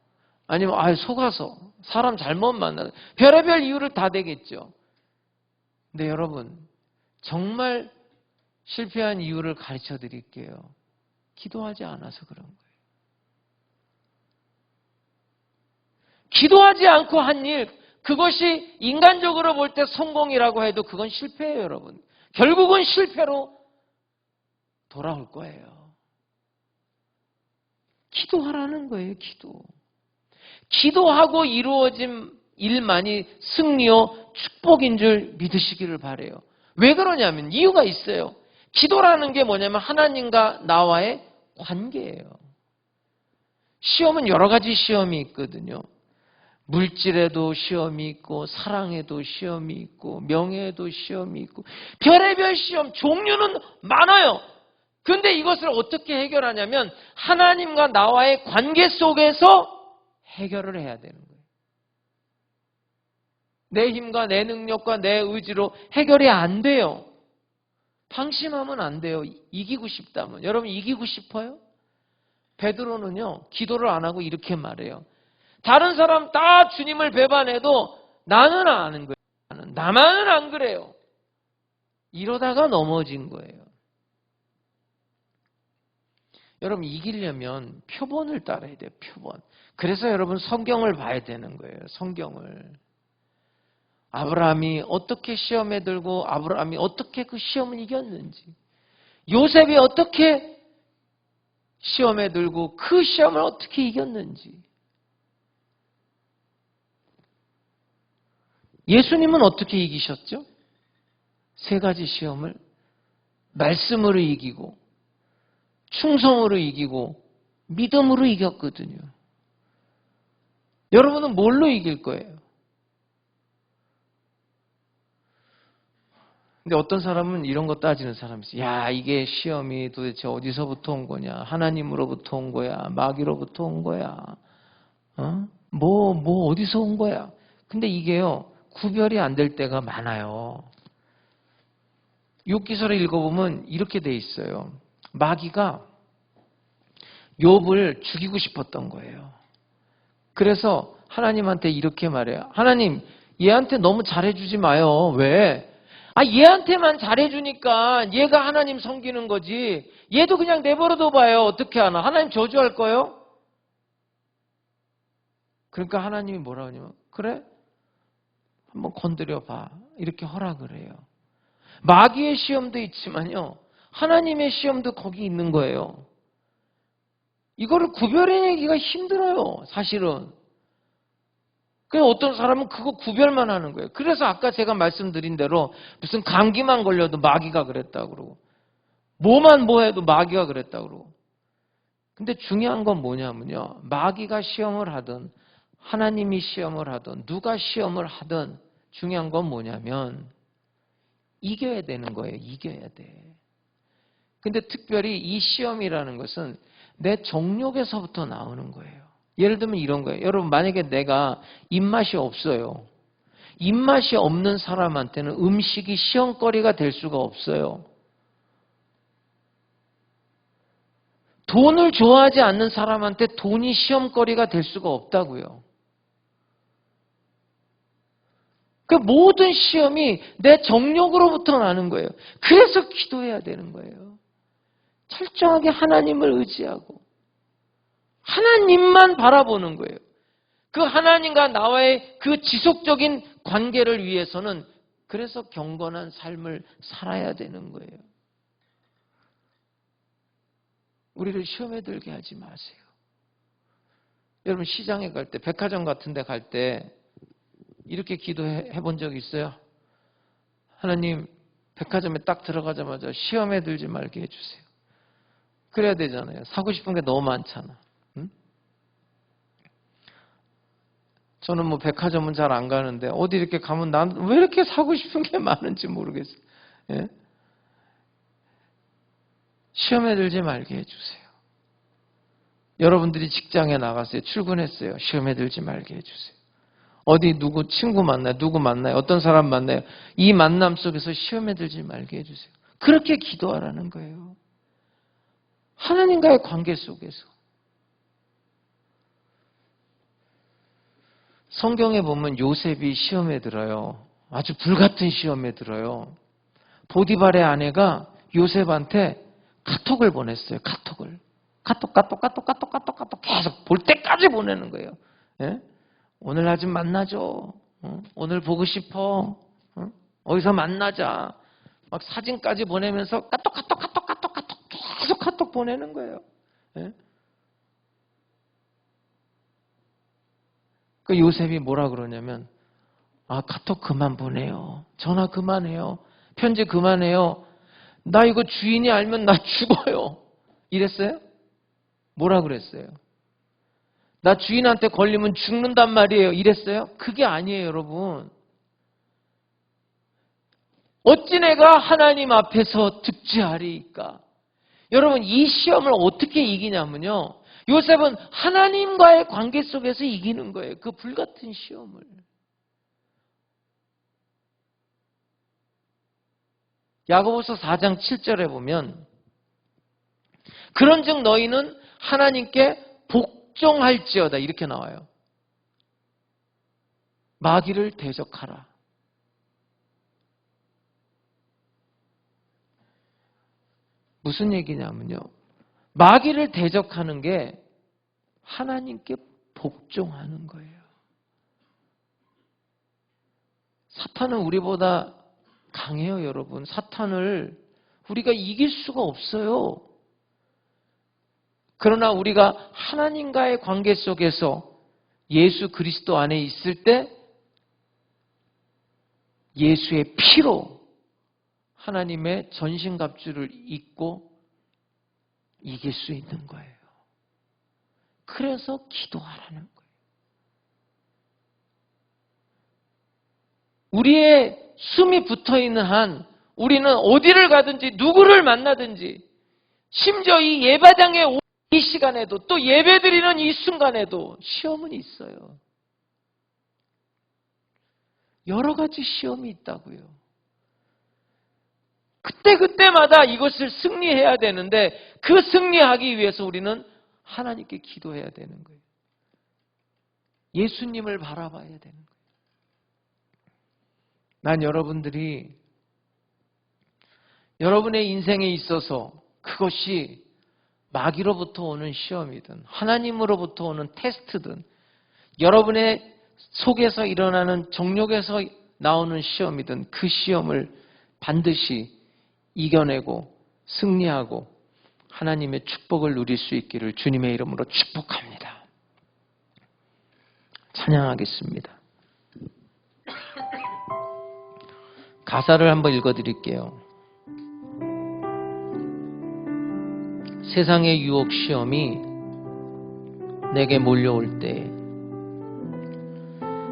아니면 속아서 사람 잘못 만나서 별의별 이유를 다 대겠죠. 근데 여러분 정말 실패한 이유를 가르쳐 드릴게요. 기도하지 않아서 그런 거예요. 기도하지 않고 한 일, 그것이 인간적으로 볼 때 성공이라고 해도 그건 실패예요, 여러분. 결국은 실패로 돌아올 거예요. 기도하라는 거예요, 기도. 기도하고 이루어진 일만이 승리요 축복인 줄 믿으시기를 바라요. 왜 그러냐면 이유가 있어요. 기도라는 게 뭐냐면 하나님과 나와의 관계예요. 시험은 여러 가지 시험이 있거든요. 물질에도 시험이 있고 사랑에도 시험이 있고 명예에도 시험이 있고 별의별 시험 종류는 많아요. 그런데 이것을 어떻게 해결하냐면 하나님과 나와의 관계 속에서 해결을 해야 되는 거예요. 내 힘과 내 능력과 내 의지로 해결이 안 돼요. 방심하면 안 돼요. 이기고 싶다면. 여러분 이기고 싶어요? 베드로는요 기도를 안 하고 이렇게 말해요. 다른 사람 다 주님을 배반해도 나는 안 하는 거예요. 나만은 안 그래요. 이러다가 넘어진 거예요. 여러분 이기려면 표본을 따라야 돼요. 표본. 그래서 여러분 성경을 봐야 되는 거예요. 성경을. 아브라함이 어떻게 시험에 들고 아브라함이 어떻게 그 시험을 이겼는지, 요셉이 어떻게 시험에 들고 그 시험을 어떻게 이겼는지, 예수님은 어떻게 이기셨죠? 세 가지 시험을 말씀으로 이기고 충성으로 이기고 믿음으로 이겼거든요. 여러분은 뭘로 이길 거예요? 근데 어떤 사람은 이런 거 따지는 사람이 있어요. 야, 이게 시험이 도대체 어디서부터 온 거냐? 하나님으로부터 온 거야? 마귀로부터 온 거야? 어디서 온 거야? 근데 이게요, 구별이 안 될 때가 많아요. 욥기서를 읽어보면 이렇게 돼 있어요. 마귀가 욥을 죽이고 싶었던 거예요. 그래서 하나님한테 이렇게 말해요. 하나님, 얘한테 너무 잘해주지 마요. 왜? 얘한테만 잘해주니까 얘가 하나님 섬기는 거지. 얘도 그냥 내버려둬 봐요. 어떻게 하나? 하나님 저주할 거요? 그러니까 하나님이 뭐라고 하냐면, 그래? 한번 건드려 봐. 이렇게 허락을 해요. 마귀의 시험도 있지만요, 하나님의 시험도 거기 있는 거예요. 이거를 구별해내기가 힘들어요, 사실은. 그냥 어떤 사람은 그거 구별만 하는 거예요. 그래서 아까 제가 말씀드린 대로 무슨 감기만 걸려도 마귀가 그랬다고 그러고, 뭐만 해도 마귀가 그랬다고 그러고. 근데 중요한 건 뭐냐면요, 마귀가 시험을 하든 하나님이 시험을 하든 누가 시험을 하든 중요한 건 뭐냐면 이겨야 되는 거예요. 이겨야 돼. 근데 특별히 이 시험이라는 것은 내 정욕에서부터 나오는 거예요. 예를 들면 이런 거예요. 여러분, 만약에 내가 입맛이 없어요. 입맛이 없는 사람한테는 음식이 시험거리가 될 수가 없어요. 돈을 좋아하지 않는 사람한테 돈이 시험거리가 될 수가 없다고요. 그 모든 시험이 내 정욕으로부터 나는 거예요. 그래서 기도해야 되는 거예요. 철저하게 하나님을 의지하고 하나님만 바라보는 거예요. 그 하나님과 나와의 그 지속적인 관계를 위해서는 그래서 경건한 삶을 살아야 되는 거예요. 우리를 시험에 들게 하지 마세요. 여러분, 시장에 갈 때, 백화점 같은 데 갈 때 이렇게 기도해 본 적 있어요? 하나님, 백화점에 딱 들어가자마자 시험에 들지 말게 해주세요. 그래야 되잖아요. 사고 싶은 게 너무 많잖아. 응? 저는 백화점은 잘 안 가는데 어디 이렇게 가면 난 왜 이렇게 사고 싶은 게 많은지 모르겠어요. 예? 시험에 들지 말게 해주세요. 여러분들이 직장에 나갔어요. 출근했어요. 시험에 들지 말게 해주세요. 어디 누구 친구 만나요? 누구 만나요? 어떤 사람 만나요? 이 만남 속에서 시험에 들지 말게 해주세요. 그렇게 기도하라는 거예요. 하나님과의 관계 속에서. 성경에 보면 요셉이 시험에 들어요. 아주 불같은 시험에 들어요. 보디발의 아내가 요셉한테 카톡을 보냈어요. 카톡을. 카톡 계속 볼 때까지 보내는 거예요. 예? 오늘 나 좀 만나줘. 오늘 보고 싶어. 어디서 만나자. 막 사진까지 보내면서 카톡 계속 카톡 보내는 거예요. 예? 그 요셉이 뭐라 그러냐면, 아, 카톡 그만 보내요. 전화 그만해요. 편지 그만해요. 나 이거 주인이 알면 나 죽어요. 이랬어요? 뭐라 그랬어요? 나 주인한테 걸리면 죽는단 말이에요. 이랬어요? 그게 아니에요, 여러분. 어찌 내가 하나님 앞에서 득지하리이까? 여러분, 이 시험을 어떻게 이기냐면요. 요셉은 하나님과의 관계 속에서 이기는 거예요. 그 불같은 시험을. 야고보서 4장 7절에 보면 그런즉 너희는 하나님께 복종할지어다 이렇게 나와요. 마귀를 대적하라. 무슨 얘기냐면요. 마귀를 대적하는 게 하나님께 복종하는 거예요. 사탄은 우리보다 강해요, 여러분. 사탄을 우리가 이길 수가 없어요. 그러나 우리가 하나님과의 관계 속에서 예수 그리스도 안에 있을 때 예수의 피로 하나님의 전신갑주를 입고 이길 수 있는 거예요. 그래서 기도하라는 거예요. 우리의 숨이 붙어있는 한 우리는 어디를 가든지 누구를 만나든지 심지어 이 예배당에 온 이 시간에도 또 예배드리는 이 순간에도 시험은 있어요. 여러 가지 시험이 있다고요. 그때마다 이것을 승리해야 되는데 그 승리하기 위해서 우리는 하나님께 기도해야 되는 거예요. 예수님을 바라봐야 되는 거예요. 난 여러분들이 여러분의 인생에 있어서 그것이 마귀로부터 오는 시험이든 하나님으로부터 오는 테스트든 여러분의 속에서 일어나는 정욕에서 나오는 시험이든 그 시험을 반드시 이겨내고 승리하고 하나님의 축복을 누릴 수 있기를 주님의 이름으로 축복합니다. 찬양하겠습니다. 가사를 한번 읽어드릴게요. 세상의 유혹 시험이 내게 몰려올 때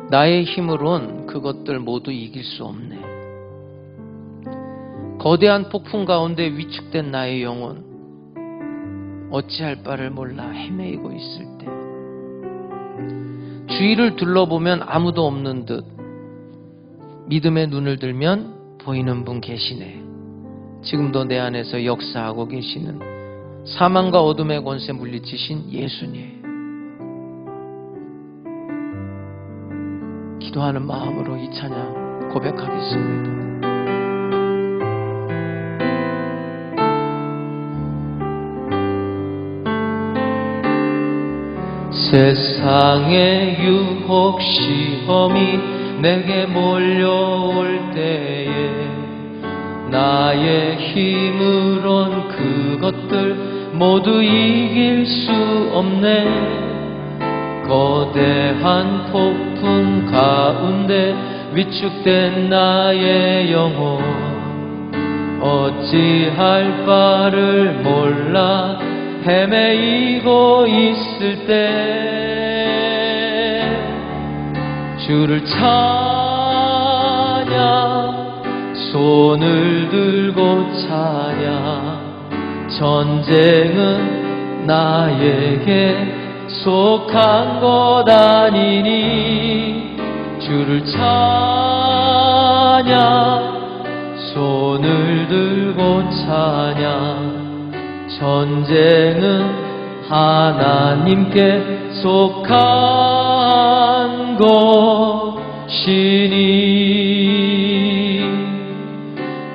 나의 힘으론 그것들 모두 이길 수 없네. 거대한 폭풍 가운데 위축된 나의 영혼 어찌할 바를 몰라 헤매이고 있을 때 주위를 둘러보면 아무도 없는 듯 믿음의 눈을 들면 보이는 분 계시네. 지금도 내 안에서 역사하고 계시는 사망과 어둠의 권세 물리치신 예수님. 기도하는 마음으로 이 찬양 고백하겠습니다. 세상의 유혹 시험이 내게 몰려올 때에 나의 힘으론 그것들 모두 이길 수 없네. 거대한 폭풍 가운데 위축된 나의 영혼 어찌할 바를 몰라 헤매이고 있을 때 주를 찬양 손을 들고 찬양 전쟁은 나에게 속한 것 아니니 주를 찬양 손을 들고 찬양 전쟁은 하나님께 속한 것이니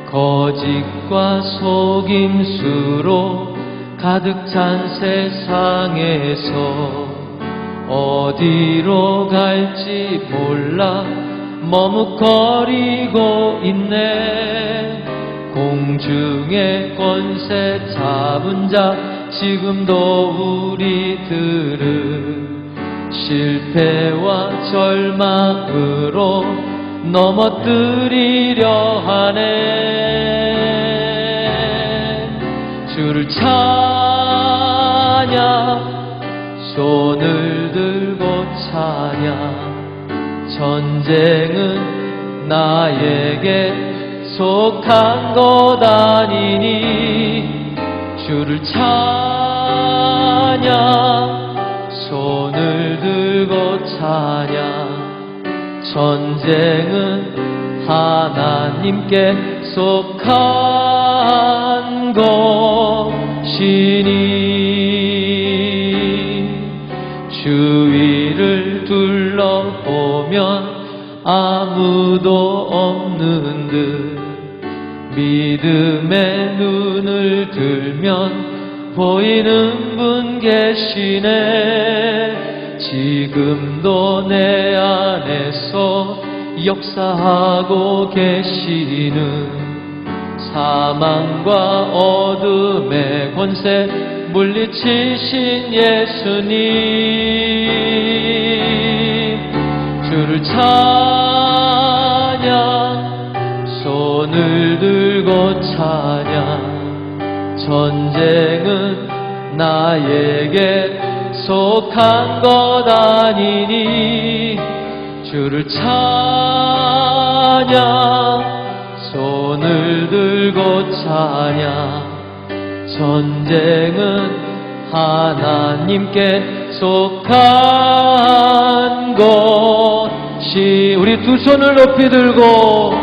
거짓과 속임수로 가득 찬 세상에서 어디로 갈지 몰라 머뭇거리고 있네. 공중의 권세 잡은 자 지금도 우리들을 실패와 절망으로 넘어뜨리려 하네. 주를 찬양 손을 들고 찬양. 전쟁은 나에게 속한 것 아니니 주를 찬양 손을 들고 찬양. 전쟁은 하나님께 속한 것이니 주위를 둘러보면 아무도 없는 듯 믿음의 눈을 들면 보이는 분 계시네. 지금도 내 안에서 역사하고 계시는 사망과 어둠의 권세 물리치신 예수님. 주를 찬양 손을 들고 찬양. 전쟁은 나에게 속한 것 아니니 주를 찬양 손을 들고 찬양. 전쟁은 하나님께 속한 것이. 우리 두 손을 높이 들고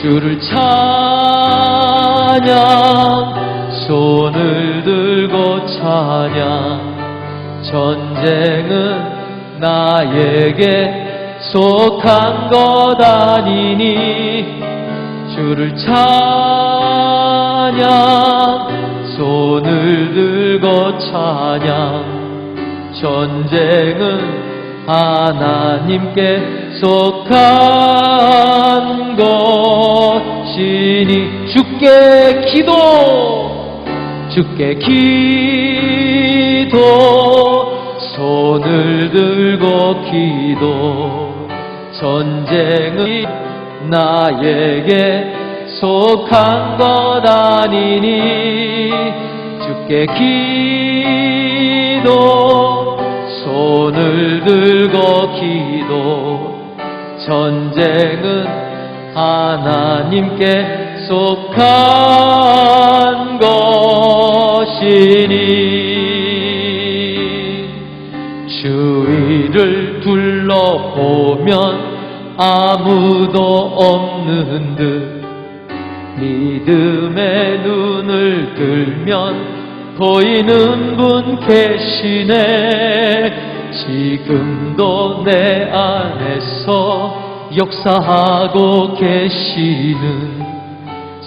주를 찬양 손을 들고 찬양. 전쟁은 나에게 속한 것 아니니 주를 찬양 손을 들고 찬양. 전쟁은 하나님께 속한 것이니 주께 기도 주께 기도 손을 들고 기도. 전쟁은 나에게 속한 것 아니니 주께 기도 손을 들고 기도. 전쟁은 하나님께 속한 것이니 주위를 둘러보면 아무도 없는 듯 믿음의 눈을 들면 보이는 분 계시네. 지금도 내 안에서 역사하고 계시는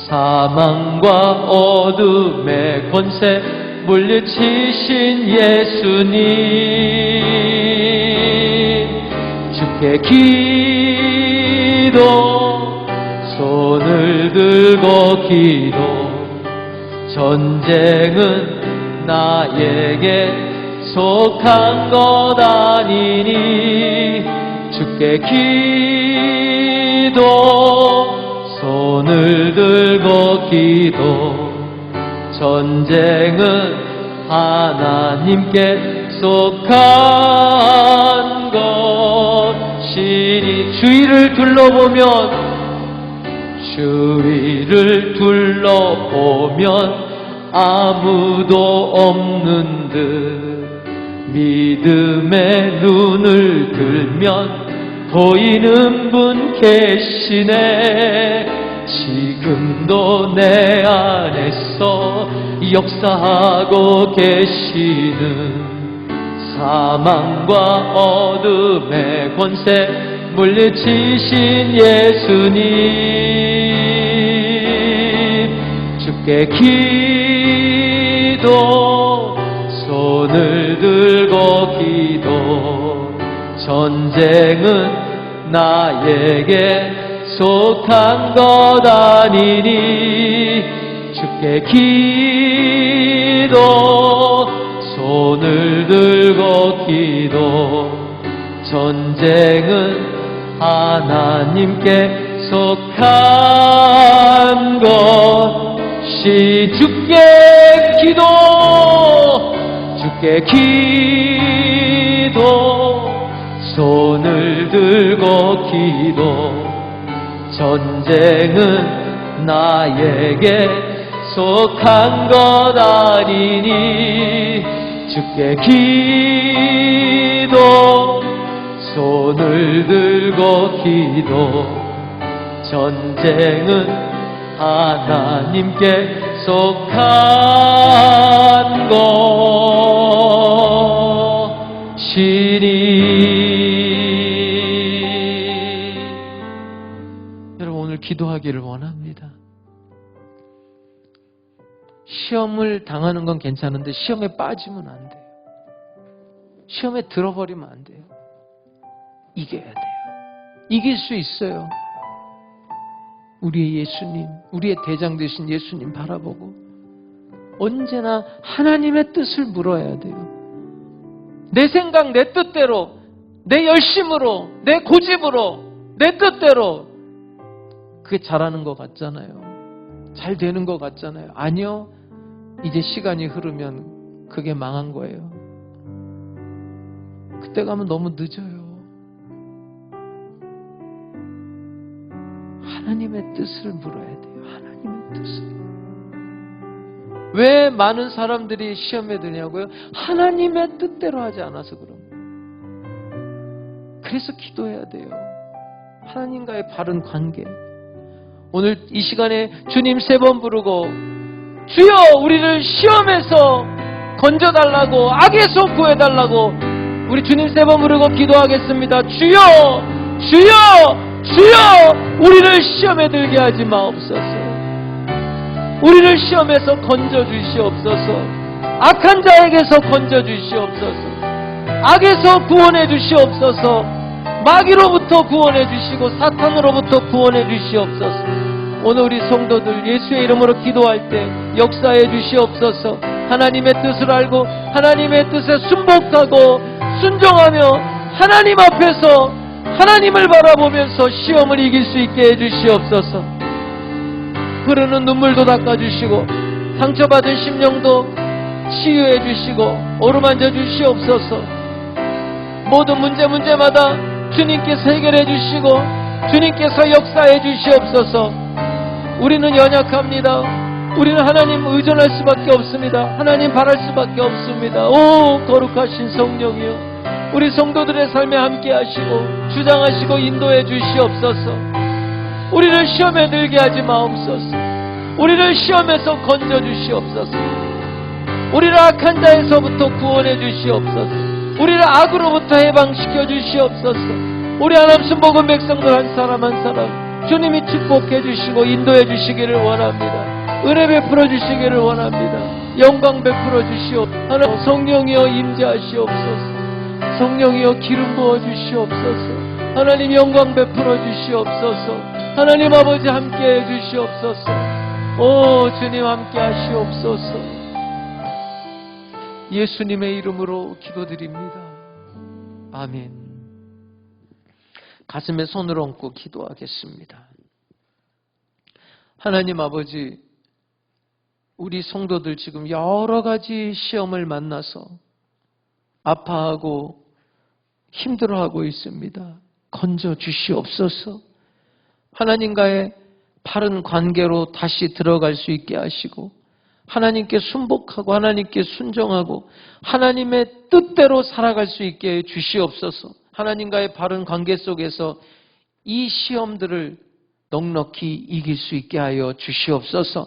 사망과 어둠의 권세 물리치신 예수님. 주께 기도 손을 들고 기도. 전쟁은 나에게 속한 것 아니니 주께 기도 손을 들고 기도. 전쟁은 하나님께 속한 것이니 주위를 둘러보면 아무도 없는 듯 믿음의 눈을 들면 보이는 분 계시네. 지금도 내 안에서 역사하고 계시는 사망과 어둠의 권세 물리치신 예수님, 주께 기도, 손을 들고 기도. 전쟁은 나에게 속한 것 아니니, 주께 기도, 손을 들고 기도. 전쟁은 하나님께 속한 것이, 주께 기도, 주께 기도, 손을 들고 기도. 전쟁은 나에게 속한 것 아니니, 주께 기도, 손을 들고 기도. 전쟁은 하나님께 속한 것이니. 여러분, 오늘 기도하기를 원합니다. 시험을 당하는 건 괜찮은데 시험에 빠지면 안 돼요. 시험에 들어버리면 안 돼요. 이겨야 돼요. 이길 수 있어요. 우리의 예수님, 우리의 대장 되신 예수님 바라보고 언제나 하나님의 뜻을 물어야 돼요. 내 생각, 내 뜻대로, 내 열심으로, 내 고집으로, 내 뜻대로 그게 잘하는 것 같잖아요. 잘 되는 것 같잖아요. 아니요. 이제 시간이 흐르면 그게 망한 거예요. 그때 가면 너무 늦어요. 하나님의 뜻을 물어야 돼요. 하나님의 뜻을. 왜 많은 사람들이 시험에 드냐고요? 하나님의 뜻대로 하지 않아서 그런 거예요. 그래서 기도해야 돼요. 하나님과의 바른 관계. 오늘 이 시간에 주님 3번 부르고, 주여 우리를 시험에서 건져달라고, 악에서 구해달라고 우리 주님 3번 부르고 기도하겠습니다. 주여, 주여, 주여, 우리를 시험에 들게 하지 마옵소서. 우리를 시험에서 건져주시옵소서. 악한 자에게서 건져주시옵소서. 악에서 구원해 주시옵소서. 마귀로부터 구원해 주시고 사탄으로부터 구원해 주시옵소서. 오늘 우리 성도들 예수의 이름으로 기도할 때 역사해 주시옵소서. 하나님의 뜻을 알고 하나님의 뜻에 순복하고 순종하며 하나님 앞에서 하나님을 바라보면서 시험을 이길 수 있게 해 주시옵소서. 흐르는 눈물도 닦아주시고 상처받은 심령도 치유해 주시고 어루만져 주시옵소서. 모든 문제마다 주님께서 해결해 주시고 주님께서 역사해 주시옵소서. 우리는 연약합니다. 우리는 하나님 의존할 수밖에 없습니다. 하나님 바랄 수밖에 없습니다. 오 거룩하신 성령이여, 우리 성도들의 삶에 함께 하시고 주장하시고 인도해 주시옵소서. 우리를 시험에 들게 하지 마옵소서. 우리를 시험에서 건져 주시옵소서. 우리를 악한 자에서부터 구원해 주시옵소서. 우리를 악으로부터 해방시켜 주시옵소서. 우리 하나님 순복음 백성들 한 사람 한 사람 주님이 축복해 주시고 인도해 주시기를 원합니다. 은혜 베풀어 주시기를 원합니다. 영광 베풀어 주시옵소서. 하나님 성령이여 임재하시옵소서. 성령이여 기름 부어 주시옵소서. 하나님 영광 베풀어 주시옵소서. 하나님 아버지 함께해 주시옵소서. 오 주님 함께 하시옵소서. 예수님의 이름으로 기도드립니다. 아멘. 가슴에 손을 얹고 기도하겠습니다. 하나님 아버지, 우리 성도들 지금 여러 가지 시험을 만나서 아파하고 힘들어하고 있습니다. 건져 주시옵소서. 하나님과의 바른 관계로 다시 들어갈 수 있게 하시고 하나님께 순복하고 하나님께 순종하고 하나님의 뜻대로 살아갈 수 있게 해 주시옵소서. 하나님과의 바른 관계 속에서 이 시험들을 넉넉히 이길 수 있게 하여 주시옵소서.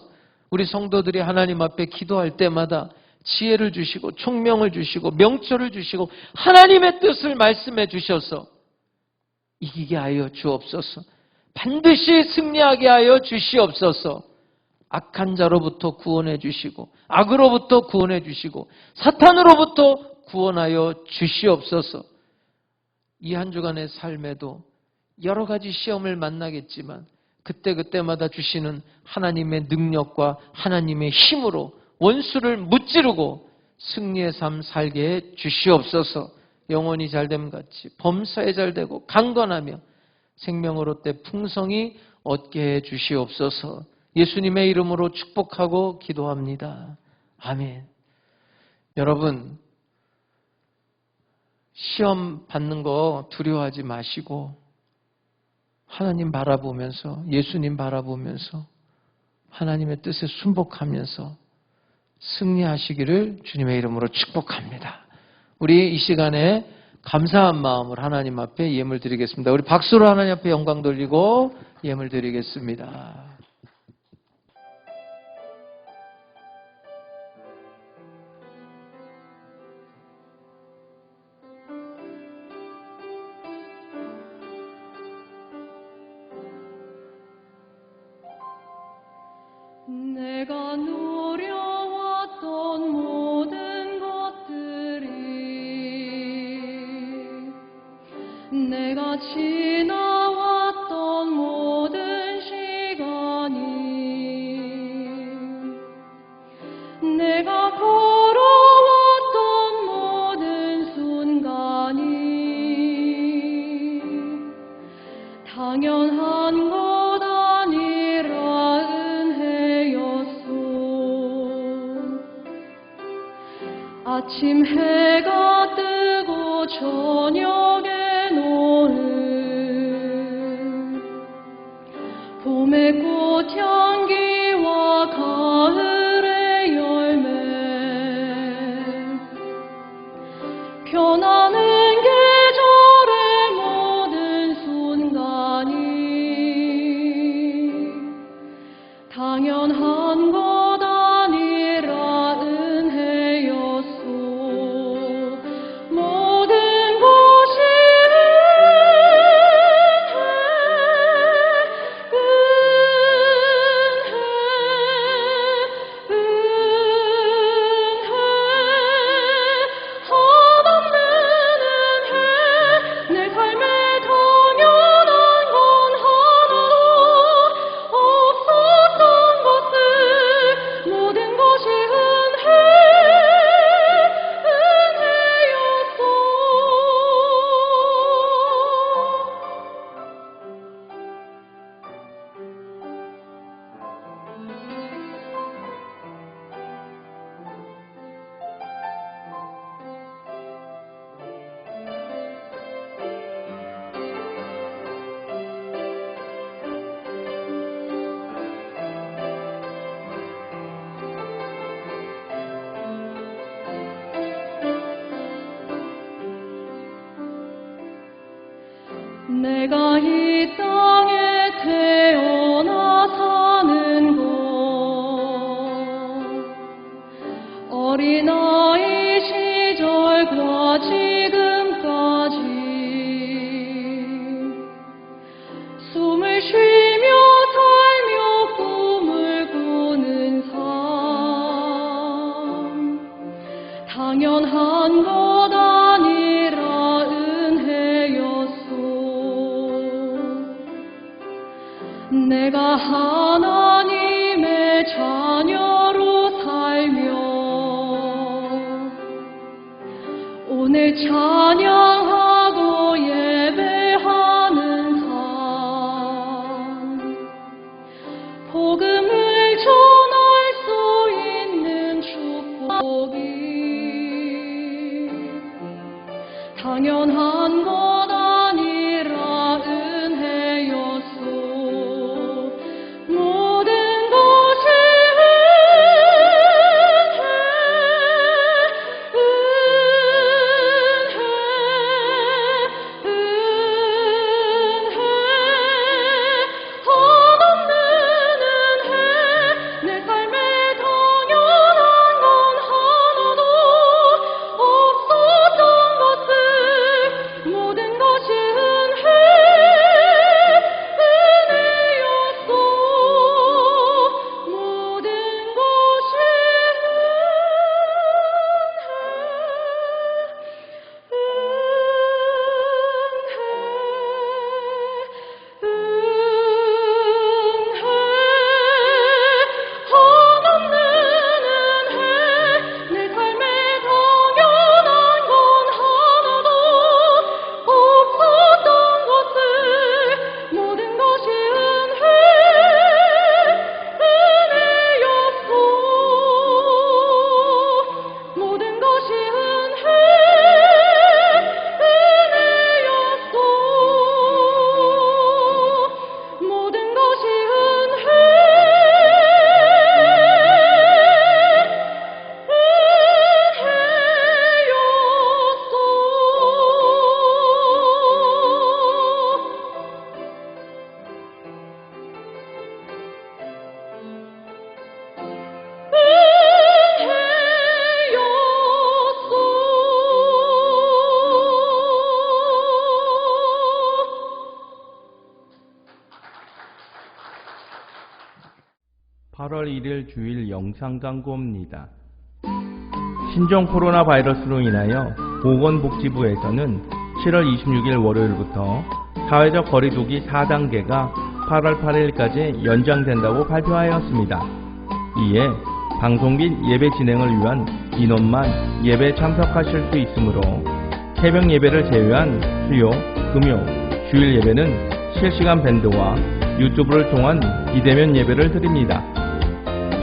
우리 성도들이 하나님 앞에 기도할 때마다 지혜를 주시고 총명을 주시고 명철을 주시고 하나님의 뜻을 말씀해 주셔서 이기게 하여 주옵소서. 반드시 승리하게 하여 주시옵소서. 악한 자로부터 구원해 주시고 악으로부터 구원해 주시고 사탄으로부터 구원하여 주시옵소서. 이 한 주간의 삶에도 여러 가지 시험을 만나겠지만 그때그때마다 주시는 하나님의 능력과 하나님의 힘으로 원수를 무찌르고 승리의 삶 살게 해 주시옵소서. 영혼이 잘됨 같이 범사에 잘되고 강건하며 생명으로 때 풍성히 얻게 해 주시옵소서. 예수님의 이름으로 축복하고 기도합니다. 아멘. 여러분, 시험 받는 거 두려워하지 마시고 하나님 바라보면서 예수님 바라보면서 하나님의 뜻에 순복하면서 승리하시기를 주님의 이름으로 축복합니다. 우리 이 시간에 감사한 마음으로 하나님 앞에 예물 드리겠습니다. 우리 박수로 하나님 앞에 영광 돌리고 예물 드리겠습니다. 내가 누려왔던 모든 것들이 내가 지나왔던 모든 시간이 내가 걸어왔던 모든 순간이 당연한 것 아니라 아침 해가 뜨고 저녁에 노을 봄의 꽃향기와 가을의 열매 변하는 계절의 모든 순간이 당연한 것 아니라 내가 이 땅에 태어나 사는 것 어린아이 시절과 지금까지 숨을 쉬며 살며 꿈을 꾸는 삶 당연한 것 아니라 내가 하나님의 자녀로 살며 오늘 찬양하고 예배하는 삶 복음을 전할 수 있는 축복이 당연한 것 아니라 8월 1일 주일 영상 광고입니다. 신종 코로나 바이러스로 인하여 보건복지부에서는 7월 26일 월요일부터 사회적 거리두기 4단계가 8월 8일까지 연장된다고 발표하였습니다. 이에 방송 및 예배 진행을 위한 인원만 예배에 참석하실 수 있으므로 새벽 예배를 제외한 수요, 금요, 주일 예배는 실시간 밴드와 유튜브를 통한 비대면 예배를 드립니다.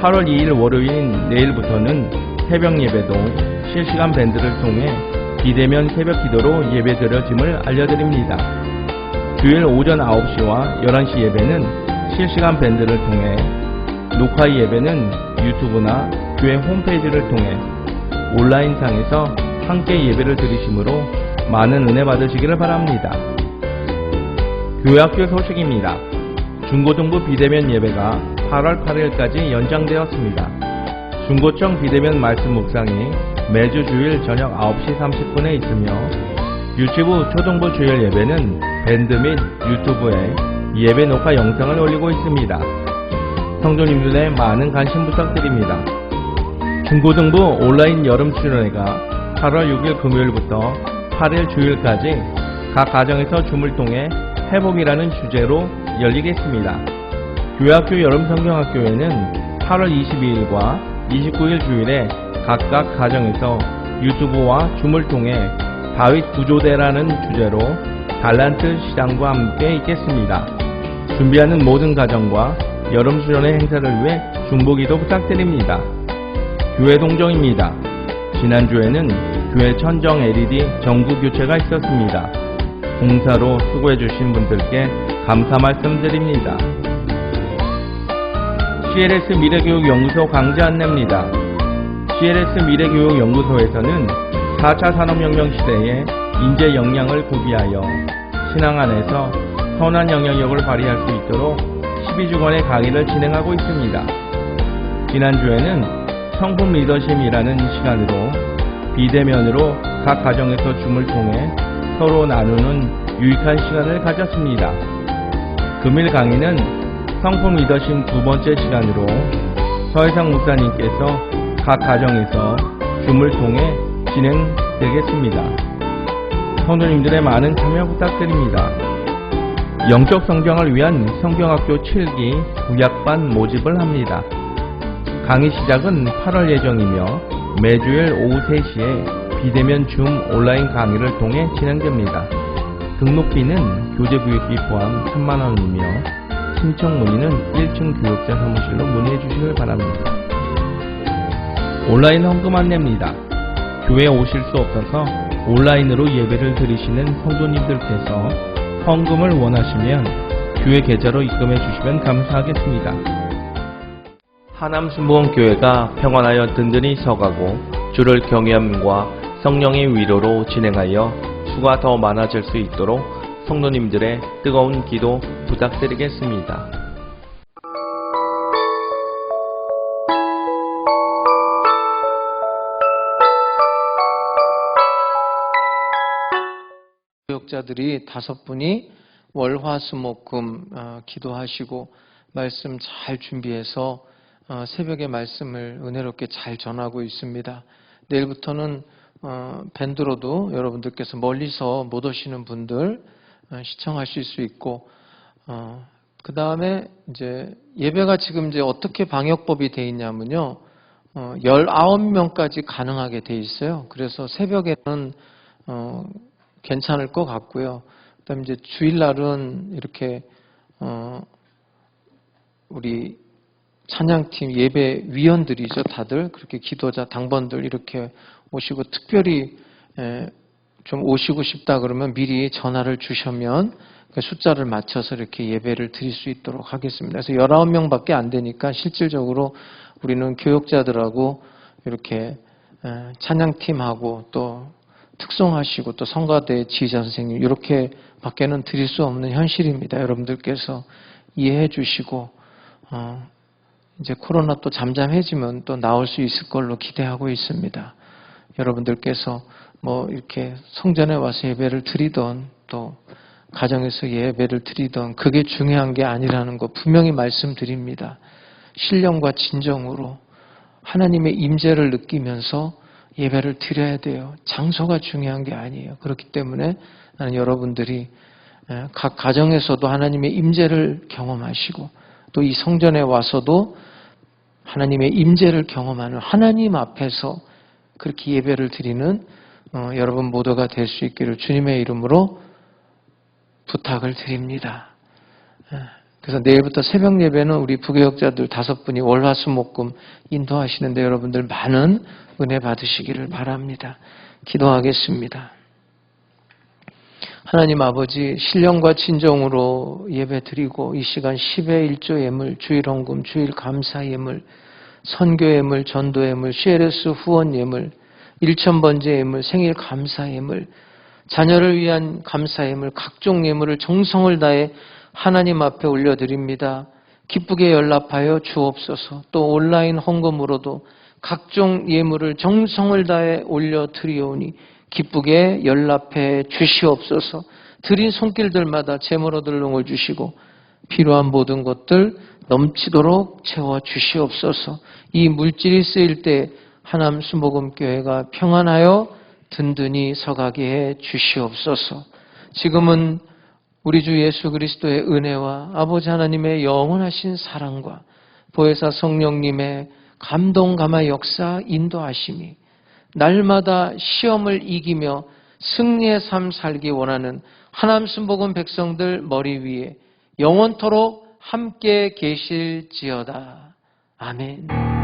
8월 2일 월요일인 내일부터는 새벽 예배도 실시간 밴드를 통해 비대면 새벽 기도로 예배드려짐을 알려드립니다. 주일 오전 9시와 11시 예배는 실시간 밴드를 통해, 녹화 예배는 유튜브나 교회 홈페이지를 통해 온라인상에서 함께 예배를 드리심으로 많은 은혜 받으시기를 바랍니다. 교회학교 소식입니다. 중고등부 비대면 예배가 8월 8일까지 연장되었습니다. 중고청 비대면 말씀 묵상이 매주 주일 저녁 9시 30분에 있으며 유치부 초등부 주일 예배는 밴드 및 유튜브에 예배 녹화 영상을 올리고 있습니다. 성도님들의 많은 관심 부탁드립니다. 중고등부 온라인 여름 수련회가 8월 6일 금요일부터 8일 주일까지 각 가정에서 줌을 통해 회복이라는 주제로 열리겠습니다. 교회학교 여름성경학교회는 8월 22일과 29일 주일에 각각 가정에서 유튜브와 줌을 통해 다윗 구조대라는 주제로 달란트 시장과 함께 있겠습니다. 준비하는 모든 가정과 여름 수련회 행사를 위해 중보기도 부탁드립니다. 교회 동정입니다. 지난주에는 교회 천정 LED 전구 교체가 있었습니다. 공사로 수고해주신 분들께 감사 말씀드립니다. CLS 미래교육연구소 강좌 안내입니다. CLS 미래교육연구소에서는 4차 산업혁명 시대에 인재 역량을 구비하여 신앙 안에서 선한 영향력을 발휘할 수 있도록 12주간의 강의를 진행하고 있습니다. 지난주에는 성품 리더십이라는 시간으로 비대면으로 각 가정에서 줌을 통해 서로 나누는 유익한 시간을 가졌습니다. 금일 강의는 성품 리더십 두 번째 시간으로 서혜상 목사님께서 각 가정에서 줌을 통해 진행되겠습니다. 성도님들의 많은 참여 부탁드립니다. 영적 성장을 위한 성경학교 7기 구약반 모집을 합니다. 강의 시작은 8월 예정이며 매주일 오후 3시에 비대면 줌 온라인 강의를 통해 진행됩니다. 등록비는 교재부익비 포함 3만원이며 신청 문의는 1층 교육자 사무실로 문의해 주시길 바랍니다. 온라인 헌금 안내입니다. 교회에 오실 수 없어서 온라인으로 예배를 드리시는 성도님들께서 헌금을 원하시면 교회 계좌로 입금해 주시면 감사하겠습니다. 하남순복음교회가 평안하여 든든히 서가고 주를 경외함과 성령의 위로로 진행하여 수가 더 많아질 수 있도록 성도님들의 뜨거운 기도 부탁드리겠습니다. 교역자들이 5분이 월화수목금 기도하시고 말씀 잘 준비해서 새벽에 말씀을 은혜롭게 잘 전하고 있습니다. 내일부터는 밴드로도 여러분들께서 멀리서 못 오시는 분들 시청하실 수 있고, 그 다음에 이제 예배가 지금 이제 어떻게 방역법이 돼 있냐면요, 19명까지 가능하게 돼 있어요. 그래서 새벽에는 괜찮을 것 같고요. 그다음에 이제 주일날은 이렇게 우리 찬양팀 예배 위원들이죠, 다들 그렇게 기도자 당번들 이렇게 오시고, 특별히 좀 오시고 싶다 그러면 미리 전화를 주시면 그 숫자를 맞춰서 이렇게 예배를 드릴 수 있도록 하겠습니다. 그래서 19명밖에 안 되니까 실질적으로 우리는 교역자들하고 이렇게 찬양팀하고 또 특송하시고 또 성가대 지휘자 선생님 이렇게 밖에는 드릴 수 없는 현실입니다. 여러분들께서 이해해 주시고 이제 코로나 또 잠잠해지면 또 나올 수 있을 걸로 기대하고 있습니다. 여러분들께서 뭐 이렇게 성전에 와서 예배를 드리던 또 가정에서 예배를 드리던 그게 중요한 게 아니라는 거 분명히 말씀드립니다. 신령과 진정으로 하나님의 임재를 느끼면서 예배를 드려야 돼요. 장소가 중요한 게 아니에요. 그렇기 때문에 나는 여러분들이 각 가정에서도 하나님의 임재를 경험하시고 또 이 성전에 와서도 하나님의 임재를 경험하는 하나님 앞에서 그렇게 예배를 드리는 여러분 모두가 될 수 있기를 주님의 이름으로 부탁을 드립니다. 그래서 내일부터 새벽 예배는 우리 부교역자들 5분이 월화수목금 인도하시는데 여러분들 많은 은혜 받으시기를 바랍니다. 기도하겠습니다. 하나님 아버지, 신령과 진정으로 예배 드리고 이 시간 10의 1조 예물, 주일 헌금, 주일 감사 예물, 선교 예물, 전도 예물, CLS 후원 예물, 1,000번째 예물, 생일 감사 예물, 자녀를 위한 감사 예물, 각종 예물을 정성을 다해 하나님 앞에 올려드립니다. 기쁘게 연락하여 주옵소서. 또 온라인 헌금으로도 각종 예물을 정성을 다해 올려드리오니 기쁘게 연락해 주시옵소서. 드린 손길들마다 재물 얻을 능을 주시고 필요한 모든 것들 넘치도록 채워 주시옵소서. 이 물질이 쓰일 때 하남 수목음교회가 평안하여 든든히 서가게 해 주시옵소서. 지금은 우리 주 예수 그리스도의 은혜와 아버지 하나님의 영원하신 사랑과 보혜사 성령님의 감동 감화 역사 인도하심이 날마다 시험을 이기며 승리의 삶 살기 원하는 하남 순복음 백성들 머리 위에 영원토록 함께 계실지어다. 아멘.